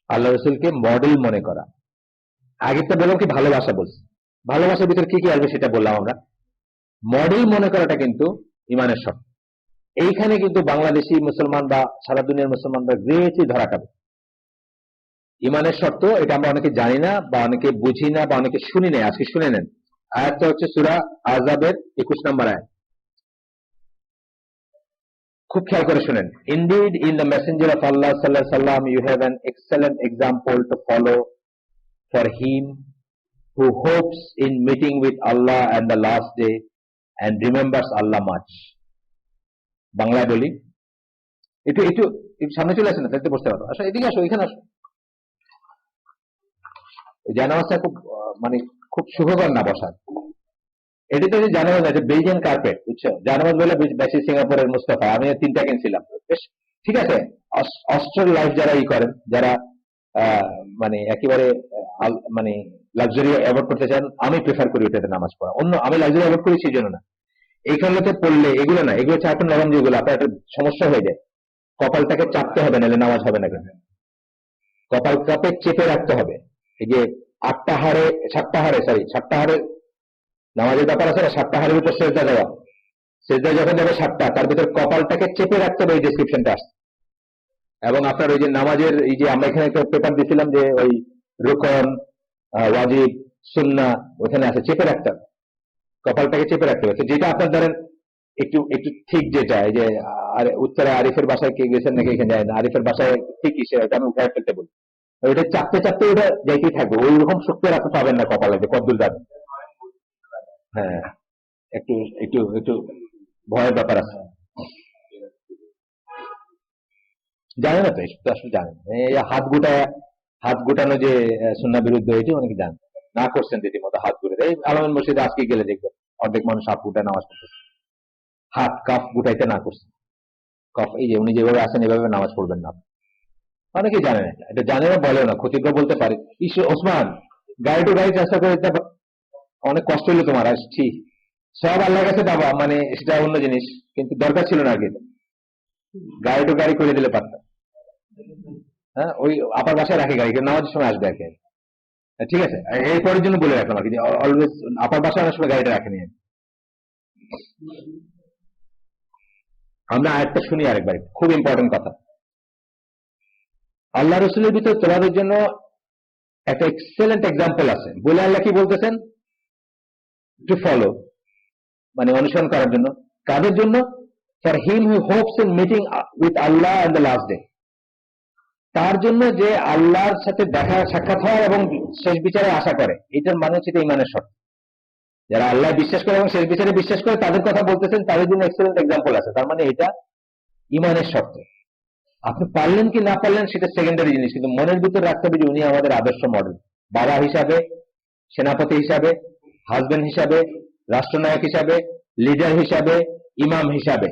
আল্লাহ রসুলকে মডেল মনে করা। আগেরটা বললাম কি ভালোবাসা বলছি, ভালোবাসার ভিতরে কি কি আসবে সেটা বললাম আমরা। মডেল মনে করাটা কিন্তু ইমানের শর্ত। এইখানে কিন্তু বাংলাদেশি মুসলমান বা সারা দুনিয়ার মুসলমানরা গ্রেটলি ধরা খাবে। ইমানের শর্ত, এটা আমরা অনেকে জানি না বা অনেকে বুঝি না বা অনেকে শুনি না। আজকে শুনে নেন, আয়াতটা হচ্ছে সূরা আহজাবের 21 নম্বর আয়াত। খুব খেয়াল করে শুনেন, indeed in the messenger of Allah sallallahu alaihi wasallam you have an excellent example to follow for him who hopes in meeting with Allah and the last day and remembers Allah much. বাংলায় বলি, একটু একটু একটু সামনে চলে আসেন, তাহলে বসতে পারবো। আসো এদিকে, আসো এখানে আসো। জানামাজটা খুব মানে খুব সুখকর না বসার। এটিতে যে জানামাজ আছে বেলজিয়ান কার্পেট, বুঝছো? জানামাজ বলে বেশি সিঙ্গাপুরের মুস্তাফা, আমি 3টা কিনছিলাম, বেশ ঠিক আছে। অস্ট্রাল লাইফ যারা করেন, যারা মানে একেবারে মানে লাক্সারি অ্যাভয়েড করতে চান, আমি প্রেফার করি ওটাতে নামাজ পড়া। অন্য আমি লাক্সারি অ্যাভয়েড করি সেই জন্য না, এইখানটাতে পড়লে এগুলো না, এগুলো হচ্ছে এখন নরম, যেগুলো আপনার একটা সমস্যা হয়ে যায়, কপালটাকে চাপতে হবে, নাহলে নামাজ হবে না। কেন কপাল চাপে চেপে রাখতে হবে। এই যে 8টা হাড়ে 7টা হাড়ে নামাজের ব্যাপার আছে না, 7টা হাড়ের উপর সেজদা দেওয়া, সেজদা যখন যাবে 7টা, তার ভিতর কপালটাকে চেপে রাখতে হবে, এই ডেসক্রিপশনটা আসছে। এবং আপনার ওই যে নামাজের এই যে আমরা এখানে একটা পেপার দিছিলাম যে ওই রুকন, ওয়াজিব, সুন্নাহ ওখানে আছে, চেপে রাখতে হবে, কপালটাকে চেপে রাখতে হবে। যেটা আপনার ধরেন একটু একটু ঠিক, যেটা এই যে উত্তরে আরিফের বাসায় কে গেছেন নাকি এখানে যায় না, আরিফের বাসায় ঠিক সেটা আমি উঠায় ফেলতে বলি, ওইটা চাপতে চাপতে ওটা যাইতেই থাকবে, ওই রকম শক্তি রাখতে পাবেন না কপালে যে কদ্দুর যাবে। হ্যাঁ, একটু একটু একটু ভয়ের ব্যাপার আছে, জানে না তো, এসব আসলে জানে না। এই হাত গুটানো যে সুন্নাহ বিরুদ্ধে, এটি অনেকে জানে না, করছেন রীতিমতো হাত গুটে। এই আলমের মসজিদে আজকে গেলে দেখবেন অর্ধেক মানুষ হাত গুটায় নামাজ পড়তেছে, হাত কাফ গুটাইতে না করছে। কফ এই যে উনি যেভাবে আছেন এভাবে নামাজ পড়বেন না, অনেকে জানে না, এটা জানে না, বলেও না, ক্ষতিগ্র বলতে পারে। ওসমান, গাড়ি টু গাড়ি চেষ্টা করে দিতে, অনেক কষ্ট হইলো তোমার, আসছি সব আল্লাহর কাছে পাবা, মানে সেটা অন্য জিনিস, কিন্তু দরকার ছিল না আগে, গাড়ি টু গাড়ি করে দিলে পারতাম। হ্যাঁ, ওই আপার বাসায় রাখে গাড়ি, নামাজের সময় আসবে আর কি, ঠিক আছে। এরপরের জন্য বলে রাখলাম আর কি, অলওয়েজ আপার বাসায় অনেক সময় গাড়িটা রাখেনি। আমরা আরেকটা শুনি আরেকবার, খুব ইম্পর্টেন্ট কথা। আল্লাহ রসুলের ভিতরে তোমাদের জন্য একটা এক্সেলেন্ট এক্সাম্পল আছে বলে আল্লাহ কি বলতেছেন, টু ফলো, মানে অনুসরণ করার জন্য। কাদের জন্য? For him who hopes in meeting with Allah and the last day, তার জন্য যে আল্লাহর সাথে দেখা সাক্ষাৎ হয় এবং শেষ বিচারে আশা করে। এটার মানে হচ্ছে ইমানের শর্ত। যারা আল্লাহ বিশ্বাস করে এবং শেষ বিচারে বিশ্বাস করে, তাদের কথা বলতেছেন, তাদের জন্য এক্সেলেন্ট এক্সাম্পল আছে। তার মানে এটা ইমানের শর্ত। আপনি পারলেন কি না পারলেন সেটা সেকেন্ডারি জিনিস, কিন্তু মনের ভিতরে রাখতে হবে যে উনি আমাদের আদর্শ মডেল, বাবা হিসাবে, সেনাপতি হিসাবে, হাজবেন্ড হিসাবে, রাষ্ট্রনায়ক হিসাবে, লিডার হিসাবে, ইমাম হিসাবে,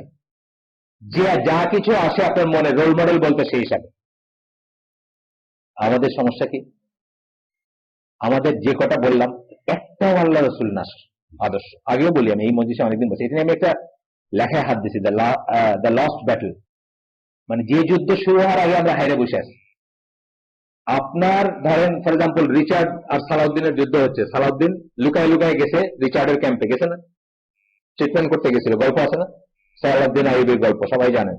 যে যা কিছু আসে আপনার মনে রোল মডেল বলতে, সেই হিসাবে। আমাদের সমস্যা কি? আমাদের যে কটা বললাম, একটাও আল্লাহ রসুল না আদর্শ। আগেও বলি, আমি এই মজলিসে অনেকদিন বলছি, এখানে আমি একটা লেখায় হাত দিছি, দ্য লস্ট ব্যাটল, মানে যে যুদ্ধ শুরু হওয়ার আগে আমরা হাইরে বসে আছি। আপনার ধরেন ফর এক্সাম্পল রিচার্ড আর সালাউদ্দিনের যুদ্ধ হচ্ছে, সালাউদ্দিন লুকায় লুকায় গেছে রিচার্ডের ক্যাম্পে, গেছে না, ট্রিটমেন্ট করতে গেছিল, গল্প আছে না, সালাউদ্দিন আইয়ুবের গল্প সবাই জানেন।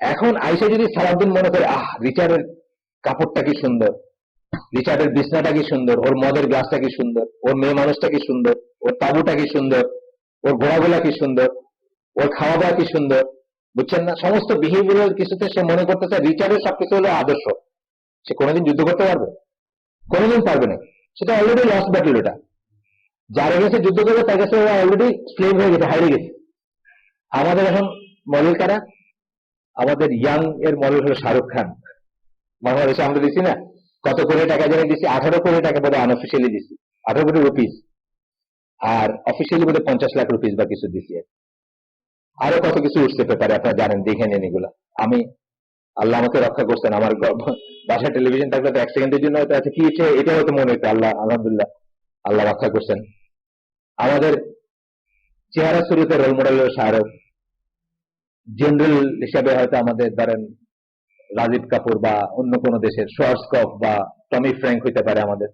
এখন আইসা যদি সালাউদ্দিন মনে করে, রিচার্ডের কাপড়টা কি সুন্দর, রিচার্ডের বিছনাটা কি সুন্দর, ওর মদের গ্লাসটা কি সুন্দর, ওর মেয়ে মানুষটা কি সুন্দর, ওর তাবুটা কি সুন্দর, ওর ঘোড়াগুলা কি সুন্দর, ওর খাওয়া দাওয়া কি সুন্দর, বুঝছেন না, সমস্ত বিহেভিয়ারাল কিছুতে সে মনে করতেছে রিচার্ডের সবকিছু হলো আদর্শ। সে কোনোদিন যুদ্ধ করতে পারবে? কোনোদিন পারবে না। সেটা অলরেডি লস্ট ব্যাটল। এটা যার কাছে যুদ্ধ করবে তার কাছে অলরেডি স্লেভ হয়ে গেছে, হারিয়ে গেছে। আমাদের এখন মডেল কারা? আমাদের ইয়াং এর মডেল হলো শাহরুখ খান। বাংলাদেশে আমরা দিচ্ছি না, কত কোটি টাকা জানি দিচ্ছি, 18 কোটি টাকা বোধ হয় আনঅফিসিয়ালি দিচ্ছি, 18 কোটি রুপিস, আর অফিসিয়ালি বোধ হয় 50 লাখ রুপিস বা কিছু দিচ্ছি। আরো কত কিছু উঠতে পারে আপনারা জানেন, দেখে নেন এগুলা। আমি আল্লাহ আমাকে রক্ষা করছেন, আমার বাসায় টেলিভিশন থাকলে তো 1 সেকেন্ডের জন্য হয়তো কি হচ্ছে এটা হয়তো মনে হতো, আল্লাহ আলহামদুলিল্লাহ আল্লাহ রক্ষা করছেন। আমাদের চেহারা শুরুতে রোল মডেল শাহরুখ, জেনারেল হিসাবে হয়তো আমাদের ধরেন রাজীব কাপুর বা অন্য কোন দেশের শোয়ার্সকফ বা টমি ফ্র্যাঙ্ক হইতে পারে আমাদের।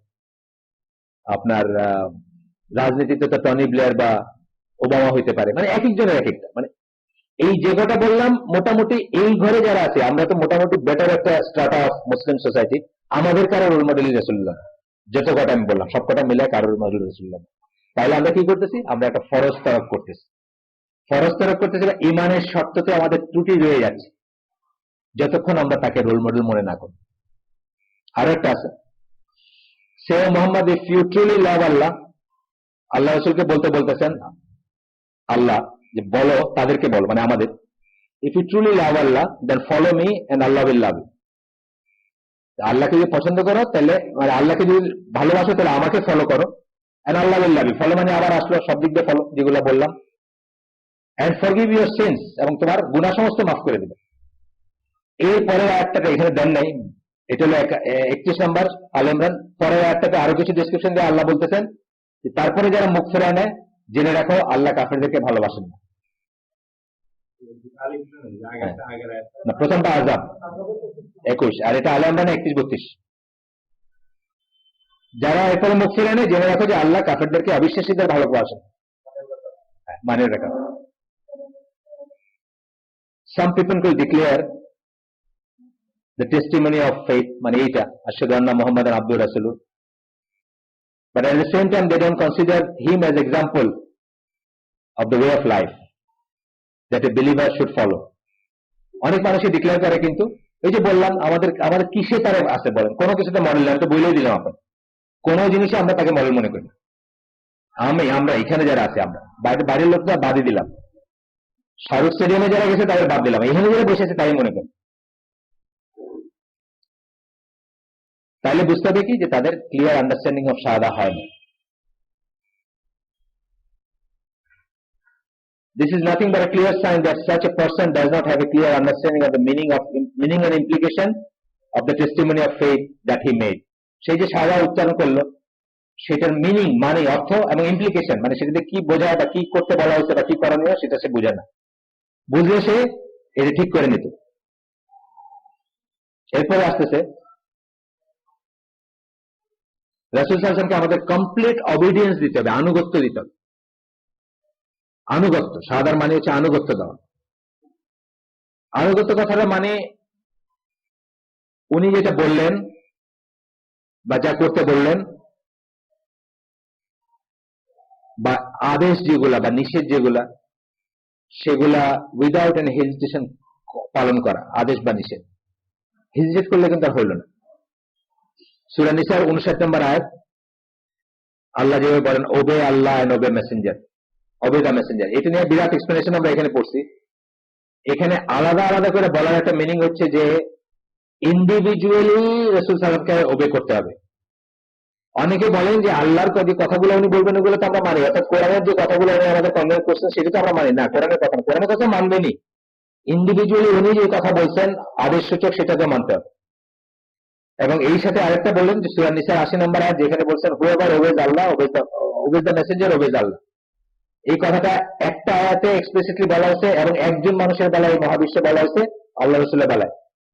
আপনার রাজনীতিতে তো টনি ব্লেয়ার বা ওবামা হইতে পারে, মানে এক একজনের এক একটা, মানে এই যে কটা বললাম মোটামুটি এই ঘরে যারা আছে আমরা তো মোটামুটি বেটার একটা স্ট্রাটা অফ মুসলিম সোসাইটি। আমাদের কারো রোল মডেল রাসূলুল্লাহ, যত কটা আমি বললাম সব কটা মিলে কারোর রোল মডেল রাসূলুল্লাহ। তাহলে আমরা কি করতেছি? আমরা একটা ফরজ তরক করতেছি। ফরজ তরক করতেছে বা ইমানের শর্ততে আমাদের ত্রুটি রয়ে যাচ্ছে যতক্ষণ আমরা তাকে রোল মডেল মনে না করি। আরো একটা আছে, say Muhammad, if you truly love Allah, আল্লাহ রসুলকে বলতেছেন আল্লাহ যে বলো, তাদেরকে বলো মানে আমাদের, if you truly love Allah then follow me and Allah will love you. আল্লাহকে যদি পছন্দ করো তাহলে, মানে আল্লাহকে যদি ভালোবাসো তাহলে আমাকে ফলো করো, and Allah will love you. Follow মানে আবার আসলো সব দিক দিয়ে ফলো, যেগুলো বললাম, এন্ড ফরগিভ ইউর সিনস, এবং তোমার গুনাহ সমস্ত মাফ করে দেবে। এরপরের আয়াতটাকে এখানে দেন নাই, এটা হলো 31 নম্বর আল ইমরান। পরের আয়াতটাতে আরো কিছু ডেসক্রিপশন দিয়ে আল্লাহ বলতেছেন যে তারপরে যারা মুখ ফেরায় নেয় জেনে রাখো আল্লাহ কাফেরদেরকে ভালোবাসেন না। না, প্রথমটা আযাব 21, আর এটা আল ইমরান 31-32। যারা এরপরে মুখ ফিরে নেয় জেনে রাখো যে আল্লাহ কাফেরদেরকে, অবিশ্বাসীদের ভালোবাসেন। মানে রাখা, some people will declare the testimony of faith, মানে এইটা আশহাদু আন্না মুহাম্মাদান আবদুহু রাসূলুহু, but at the same time they don't consider him as example of the way of life that a believer should follow. অনেক মানুষই ডিক্লেয়ার করে, কিন্তু এই যে বললাম আমাদের কিসে তারা আছে বলেন, কোনো কিছুতে মডেল আমি তো বলেই দিলাম, আপনার কোনো জিনিসে আমরা তাকে মডেল মনে করি। আমরা এখানে যারা আছে, আমরা বাইরের লোকটা বাদই দিলাম, শাহরুখ স্টেডিয়ামে যারা গেছে তাদের বাদ দিলাম, এখানে যারা বসে আছে তাই মনে করি। তাহলে বুঝতে হবে কি যে তাদের ক্লিয়ার আন্ডারস্ট্যান্ডিং অফ শাহাদা হয় না। This is nothing but a clear sign that such a person does not have a clear understanding of the meaning and implication of the testimony of faith that he made. সেই যে শাহাদা উচ্চারণ করলো, সেটার মিনিং মানে অর্থ এবং ইমপ্লিকেশন, মানে সেটাতে কি বোঝায় বা কি করতে বলা হয়েছে বা কি করণীয়, সেটা সে বোঝে না। বুঝলে সে এটা ঠিক করে নিত। এরপরে আসতেছে রাসূল সাল্লাল্লাহু আলাইহি ওয়াসাল্লামকে আমাদের কমপ্লিট অবিডিয়েন্স দিতে হবে, আনুগত্য দিতে হবে। আনুগত্য, শাহাদার মানে হচ্ছে আনুগত্য দেওয়া। আনুগত্য কথাটা মানে উনি যেটা বললেন বা যা করতে বললেন বা আদেশ যেগুলা বা নিষেধ যেগুলা, সেগুলা উইদাউট এনি হেজিটেশন পালন করা, আদেশ বা নিষেধ। হেজিটেট করলে কিন্তু আর হইল না। সূরা নিসার 59 নম্বর আয়াত আল্লাহ যেভাবে বলেন obey Allah and obey messenger, obey the messenger, এটা নিয়ে বিরাট এক্সপ্লেনেশন আমরা এখানে পড়ছি। এখানে আলাদা আলাদা করে বলার একটা মিনিং হচ্ছে যে ইন্ডিভিজুয়ালি রাসূল সাল্লাল্লাহু আলাইহি ওয়াসাল্লামকে ওবে করতে হবে। অনেকে বলেন যে আল্লাহর যে কথাগুলো উনি বলবেন ওগুলো তো আমরা মানি, অর্থাৎ কোরআনের যে কথাগুলো উনি আমাদের কনভেন্স করছেন সেটা তো আমরা মানি না। কোরআনের কথা মানবেনি, ইন্ডিভিজুয়ালি উনি যে কথা বলছেন আদেশ সূচক সেটাকে মানতে হবে। এবং এই সাথে আরেকটা বললেন যে সূরা নিসার 80 নম্বর আয়াত যেখানে বলছেন whoever obeys Allah obeys the messenger obeys Allah. এই কথাটা একটা আয়াতে এক্সপ্লিসিটলি বলা হয়েছে এবং একজন মানুষের বেলায়, এই মহাবিশ্বে বলা হয়েছে, আল্লাহ রাসূলের বেলায়।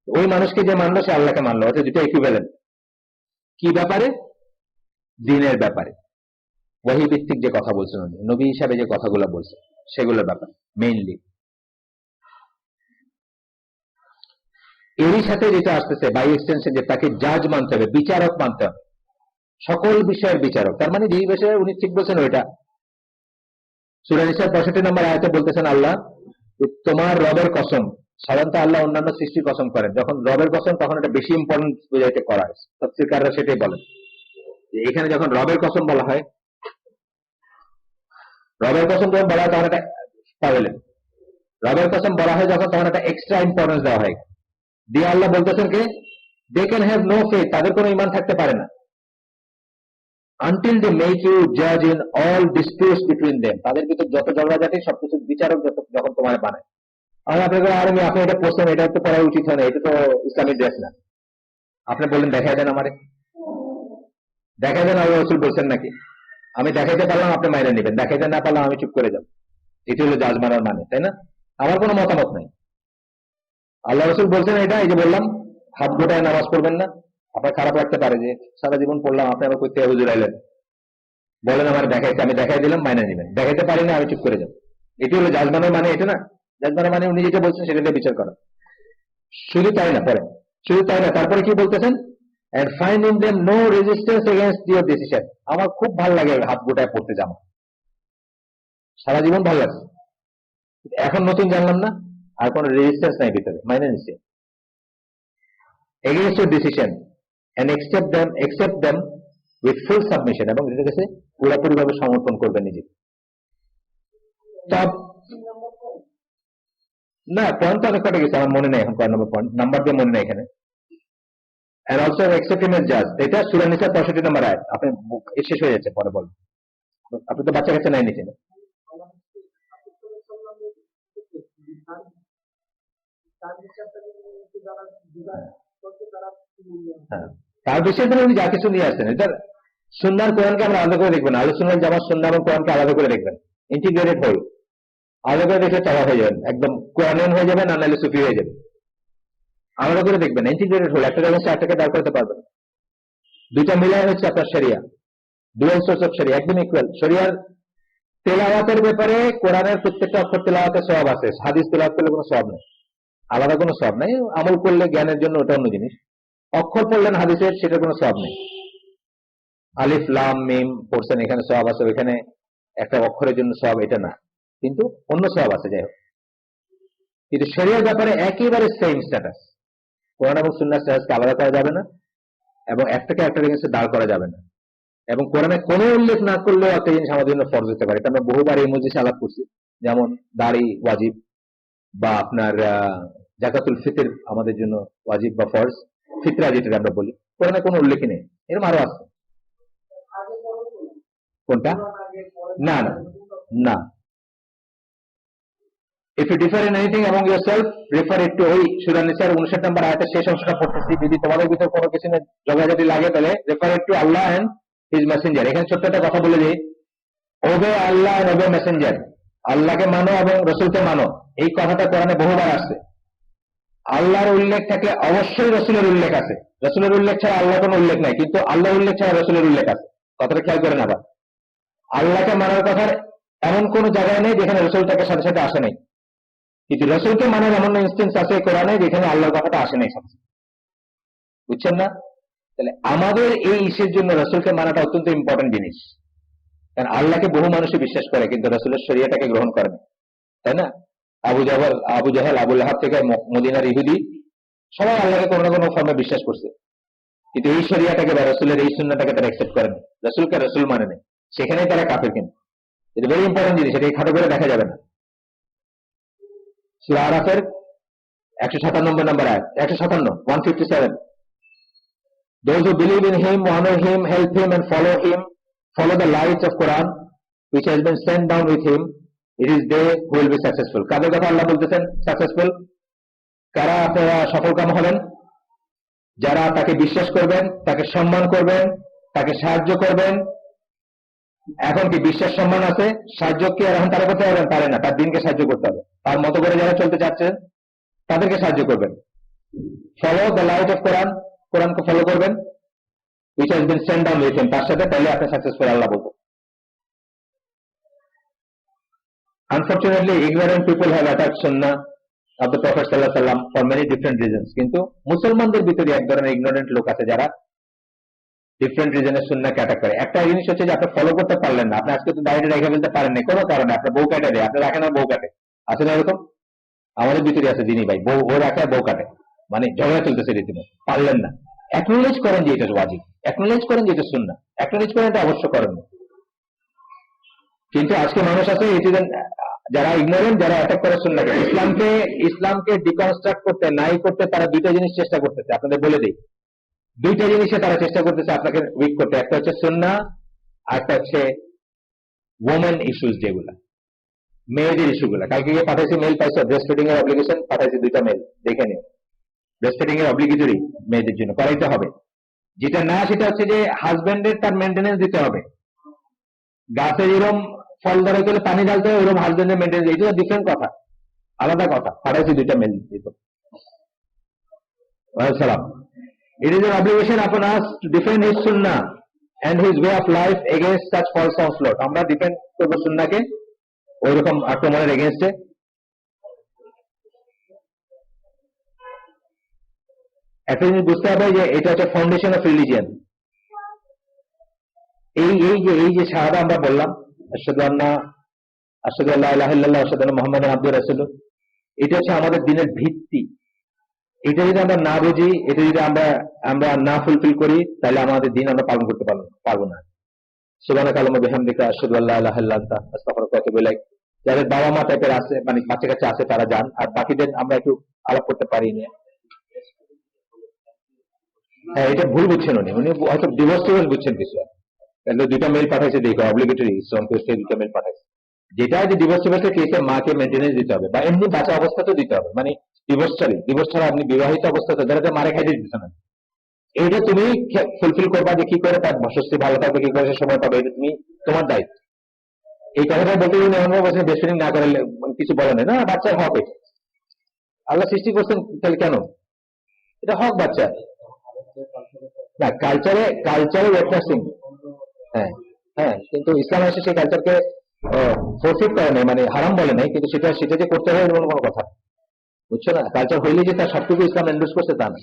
ওই মানুষকে যে মানলো সে আল্লাহকে মানলো, অর্থাৎ দুটো ইকুইভ্যালেন্ট। কি ব্যাপারে? দিনের ব্যাপারে, ওয়াহী ভিত্তিক যে কথা বলছেন উনি, নবী হিসাবে যে কথাগুলো বলছেন সেগুলোর ব্যাপারে মেইনলি। এরই সাথে যেটা আসতেছে বাই এক্সটেনশন, যে তাকে জাজ মানতে হবে, বিচারক মানতে হবে, সকল বিষয়ের বিচারক। তার মানে যেই বিষয়ে উনি ঠিক বলছেন ওইটা। সূরা নিসার 65 নম্বর আয়াতে বলতেছেন আল্লাহ তোমার রবের কসম। সাধারণত আল্লাহ অন্যান্য সৃষ্টির কসম করেন, যখন রবের কসম তখন এটা বেশি ইম্পর্টেন্ট বুঝাইতে করা হয়, তাফসীরকাররা সেটাই বলেন। এখানে যখন রবের কসম বলা হয়, রবের কসম যখন বলা হয় তখন এটা পাবেলেন, রবের কসম বলা হয় যখন তখন একটা এক্সট্রা ইম্পর্টেন্স দেওয়া হয় দিয়ে আল্লাহ বলতেছেন কে they can have no faith, তাদের কোনো ঈমান থাকতে পারে না আনটিল দে মেক ইউ জাজ in all disputes between them, তাদের ভিতর যত ঝগড়াঝাটি সবকিছু বিচারক যখন তোমার বানায়। আর আপনি এটা পড়ছেন, এটা তো পড়া উচিত হয় না, এটা তো ইসলামিক ড্রেস না, আপনি বললেন দেখাই দেন আমারে, দেখাই দেন আল্লাহ রাসূল বলছেন নাকি, আমি দেখাইতে পারলাম আপনি মাইনে নেবেন, দেখাইতে না পারলাম আমি চুপ করে যাব। এটি হলো জাজ মানার মানে, তাই না? আমার কোনো মতামত নাই। আল্লাহ রাসূল বলছেন এটা, এই যে বললাম হাত গোটায় নামাজ পড়বেন না। আপনার খারাপ লাগতে পারে যে সারা জীবন পড়লাম, আপনি আবার করতে হুজুর আইলেন, বলেন আমার দেখাইতে, আমি দেখাই দিলাম, মাইনে নেবেন, দেখাইতে পারি না আমি চুপ করে যাব। এটি হলো জাজ মানার মানে, এটা না? জাজ মানার মানে উনি যেটা বলছেন সেটা দিয়ে বিচার করা। শুধু তাই না, পরে শুধু তাই না, তারপরে কি বলতেছেন, and find in them no resistance against your decision। আমার খুব ভালো লাগে হাত গোটায় পড়তে জামা, সারা জীবন ভালো লাগে। এখন নতুন জানলাম না, আর কোনো রেজিস্ট্যান্স নাই ভিতরে, মাইনে নিচ্ছে against your decision and accept them with full submission, এবং এটার কাছে পুরোপুরি ভাবে সমর্পণ করবেন নিজেকে। না, পয়েন্ট তো অনেক কটা গেছে, আমার মনে নেই এখন কয় নম্বর পয়েন্ট, নাম্বার দিয়ে মনে নেই এখানে। and also accept him as judge, এটা সূরা নিসা 65 নম্বর আয়াত। আপনি শেষ হয়ে যাচ্ছে, পরে বল। আপনি তো বাচ্চা কাছে নাই নিচে। হ্যাঁ, তার বিষয়ে তো উনি যা কিছু নিয়ে আসছেন, এটা সুন্নাহ কোরআনকে আমরা আলাদা করে দেখবেন, আহলে সুন্নাহ জামাত সুন্নাহ এবং কোরআনকে আলাদা করে দেখবেন, ইন্টিগ্রেটেড হয়ে আলাদা করে দেখে চাওয়া হয়ে যাবেন, একদম কোরআনিয়ান হয়ে যাবেন, আর নাহলে সুফি হয়ে যাবে। আলাদা করে দেখবেন, ইন্টিগ্রেটেড হলে একটা জায়গায় চারটাকে দাঁড় করতে পারবেন। দুইটা মিলাই হচ্ছে আপনার শরিয়া, ডুয়াল সোর্স অফ শরিয়া, একদম ইকুয়াল। শরিয়ার তেলাওয়াতের ব্যাপারে কোরআনের প্রত্যেকটা অক্ষর তেলাওয়াতের সওয়াব আছে, হাদিস তেলাওয়াত করলে কোনো সওয়াব নেই, আলাদা কোনো সওয়াব নেই। আমল করলে জ্ঞানের জন্য ওটা অন্য জিনিস, অক্ষর পড়লেন হাদিসের, সেটা কোনো সওয়াব নেই। আলিফ লাম মিম পড়ছেন, এখানে সওয়াব আছে, ওইখানে একটা অক্ষরের জন্য সওয়াব, এটা না, কিন্তু অন্য সওয়াব আছে, যাই হোক। কিন্তু শরিয়ার ব্যাপারে একেবারে সেম স্ট্যাটাস, কোরআন এবং সুন্নাহ স্ট্যাটাসকে আলাদা করা যাবে না, এবং একটাকে একটার এগেইনস্টে দাঁড় করা যাবে না। এবং কোরআনে কোনো উল্লেখ না করলেও একটা জিনিস আমাদের জন্য ফরজ হতে পারে, এটা আমরা বহুবার এই মজলিসে আলাপ করছি, যেমন দাড়ি ওয়াজিব, বা আপনার জাকাতুল ফিতর আমাদের জন্য ওয়াজিব বা ফরজ, ফিতরা যেটা আমরা বলি, কোরআনে কোনো উল্লেখই নেই, এরকম আরো আছে। কোনটা? না না না, if you differ in anything among yourself refer it to, ওই সূরা নিসার 59 নম্বর আয়াতের শেষ অংশটা পড়তেছি, যদি তোমাদের ভিতর কোনো কিছু নিয়ে ঝগড়াঝাটি লাগে তাহলে refer it to Allah and his messenger। এখানে ছোট্ট একটা কথা বলে দিই, ওবে আল্লাহ and obey messenger, আল্লাহকে মানো এবং রাসূলকে মানো, এই কথাটা কোরআনে বহুবার আসছে। আল্লাহর উল্লেখ থাকে, অবশ্যই রাসূলের উল্লেখ আছে, রাসূলের উল্লেখ ছাড়া আল্লাহর কোনো উল্লেখ নাই, কিন্তু আল্লাহর উল্লেখ ছাড়া রাসূলের উল্লেখ আছে, কথাটা খেয়াল করেন। আবার আল্লাহকে মানার কথার এমন কোন জায়গায় নেই যেখানে রাসূলটাকে সাথে সাথে আসে নাই, কিন্তু রাসূলকে মানার এমন ইনস্টেন্স আছে কোরআনে যেখানে আল্লাহর কথাটা আসে নাই সাথে। বুঝছেন না? তাহলে আমাদের এই ইস্যুর জন্য রাসূলকে মানাটা অত্যন্ত ইম্পর্টেন্ট জিনিস, কারণ আল্লাহকে বহু মানুষই বিশ্বাস করে কিন্তু রাসূলের শরীয়তটাকে গ্রহণ করে না, তাই না? আবু জাহেল, আবু লাহাব থেকে মদিনার ইহুদি, সবাই আল্লাহকে কোনো না কোনো ফর্মে বিশ্বাস করছে, কিন্তু এই শরিয়াটাকে বা রাসূলের এই সুন্নাহটাকে তারা অ্যাকসেপ্ট করে না, রাসূলকে রাসূল মানে না, সেখানেই তারা কাফের। কিন্তু এটা ভেরি ইম্পর্টেন্ট জিনিস, এটা খাটো করে দেখা যাবে না। সূরা আরাফের 157 নম্বর আয়াত, 157 those who believe in him, honor him, help him and follow the light of Quran which has been sent down with him, it is they who will be successful। কাদের কথা আল্লাহ বলতেছেন সাকসেসফুল? কারা আপনারা সফলকাম হবেন? যারা তাকে বিশ্বাস করবেন, তাকে সম্মান করবেন, তাকে সাহায্য করবেন। এখন কি বিশ্বাস সম্মান আছে, সাহায্য কি এখন তারা করতে পারবেন? পারে না, তার দিনকে সাহায্য করতে হবে, তার মতো করে যারা চলতে চাচ্ছেন তাদেরকে সাহায্য করবেন। ফলো দ্য লাইট অফ কোরআন, কোরআনকে ফলো করবেন, which has been sent down with him, তার সাথে তাহলে আপনি সাকসেসফুল আল্লাহ বলবো। Unfortunately, ignorant people have attacked Sunnah of the Prophet sallallahu alaihi wasallam for many different reasons, কিন্তু মুসলমানদের ভিতরে এক ধরনের ইগনোরেন্ট লোক আছে যারা ডিফারেন্ট রিজনের সুন্নাহকে অ্যাটাক করে। একটা জিনিস হচ্ছে যে আপনি ফলো করতে পারলেন না, আপনি আজকে তো দাঁড়িয়ে রেখে ফেলতে পারেন না কোনো কারণে, আপনার বউ কাটে দেয়, আপনি রাখেন আর বউ কাটে, আছে না এরকম? আমাদের ভিতরে আছে যিনি ভাই বউ ও রাখে বউ কাটে, মানে ঝগড়া চলতেছে রীতিমতো, পারলেন না। অ্যাকনোলেজ করেন যে এটা ওয়াজিব, অ্যাকনোলেজ করেন যে এটা সুন্নাহ, অ্যাকনোলেজ করেন এটা অবশ্য করেন না। কিন্তু আজকে মানুষ আছে যারা ইগনোরেন্ট, যারা অ্যাটাক করে সুন্নাহকে, ইসলামকে ডিকনস্ট্রাক্ট করতে, নাই করতে তারা দুইটা জিনিস চেষ্টা করতেছে, আপনাদের বলে দিই। দুইটা জিনিসে তারা চেষ্টা করতেছে আপনাকে উইক করতে, একটা হচ্ছে সুন্নাহ আর একটা হচ্ছে ওমেন ইস্যুস, যেগুলা মেয়েদের ইস্যুগুলা। কালকে গিয়ে পাঠাইছি মেল, পাইছো ব্রেস্ট ফিডিং এর অব্লিগেশন পাঠাইছি, দুইটা মেল দেখে নিও। ব্রেস্ট ফিডিং এর অব্লিগেটরি মেয়েদের জন্য করাইতে হবে, যেটা না সেটা হচ্ছে যে হাজবেন্ডের তার মেনটেনেন্স দিতে হবে। গাছে যেরকম ফল ধরে গেলে পানি ঢালতে হবে, ওরকম হাজবেন্ডের মেনটেনেন্স, এটা ডিফারেন্ট কথা, আলাদা কথা। পাঠাইছি দুইটা মেল দিত। সালাম। It is an obligation upon us to defend his sunnah and his way of life against such false onslaught। আমরা ডিফেন্ড করবো সুন্নাহকে ওইরকম আক্রমণের এগেইনস্টে। একটা জিনিস বুঝতে হবে যে এটা হচ্ছে ফাউন্ডেশন অফ রিলিজিয়ান। এই যে শাহাদা আমরা বললাম, আশহাদু আন্না আশহাদু আল্লা ইলাহা ইল্লাল্লাহ আশহাদু আন্না মুহাম্মাদান আবদুহু ওয়া রাসূলুহু। এটা হচ্ছে আমাদের দিনের ভিত্তি। এটা যদি আমরা না বুঝি, এটা যদি আমরা আমরা না ফুলফিল করি, তাহলে আমাদের দিন আমরা পালন করতে পারবো না। সুবহানাকা আল্লাহুম্মা বিহামদিকা আশহাদু আল্লা ইলাহা ইল্লা আনতা আস্তাগফিরুকা ওয়া আতুবু ইলাইক। যাদের বাবা মা টাইপের আছে, মানে বাচ্চা কাচ্চা আছে, তারা যান, আর বাকিদের আমরা একটু আলাপ করতে পারি না। হ্যাঁ, এটা ভুল বুঝছেন উনি, উনি হয়তো ডিভোর্স টিভোর্স বুঝছেন কিছু। তাহলে দুইটা মেল পাঠাইছে, দেখো অব্লিগেটরি ইসলাম কেসে দুইটা মেল পাঠাইছে। যেটা যে ডিভোর্স টিভোর্সের কেসে মাকে মেনটেনেন্স দিতে হবে, বা এমনি বাচ্চা অবস্থাতেও দিতে হবে, মানে ডিভোর্স ছাড়া আপনি বিবাহিত অবস্থাতে যারা মারে খাইতে দিতে না, এইটা তুমি ফুলফিল করবা, যে কি করে তার স্বস্তি ভালো থাকবে, কি করে সে সময় পাবে, এটা তুমি তোমার দায়িত্ব। এই কথাটা বলতে গেলে এমন বলছেন বেস্ট ফ্রেন্ড না করলে কিছু বলে না, বাচ্চার হক এটা, আল্লাহ সৃষ্টি করছেন, তাহলে কেন, এটা হক বাচ্চা। না, কালচারে ওয়েটনেসিং। হ্যাঁ, হ্যাঁ, কিন্তু ইসলাম এসে সেই কালচারকে ফোরফিট করে নাই, মানে হারাম বলে নাই, কিন্তু সেটা সেটা যে করতে হবে এমন কোনো কথা, বুঝছো না? কালচার হইলে যে তার সবটুকু ইসলাম এন্ডোর্স করছে তা না,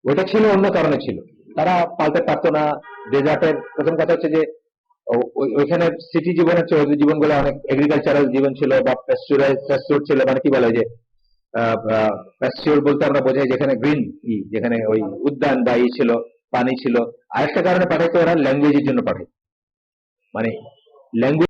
ওটা ছিল অন্য কারণে ছিল, তারা পাল্টে পারতো না। ডেজার্টের প্রথম কথা হচ্ছে যে ওইখানে সিটি জীবনের চেয়ে ওদের জীবনগুলো অনেক এগ্রিকালচারাল জীবন ছিল, বা প্যাস্টুর ছিল, মানে কি বলে যে প্যাস্টিওর বলতে আমরা বোঝাই যেখানে গ্রিন, যেখানে ওই উদ্যান বা ছিল, পানি ছিল। আরেকটা কারণে পাঠাইতো, ওরা ল্যাঙ্গুয়েজের জন্য পাঠাই, মানে ল্যাঙ্গুয়েজ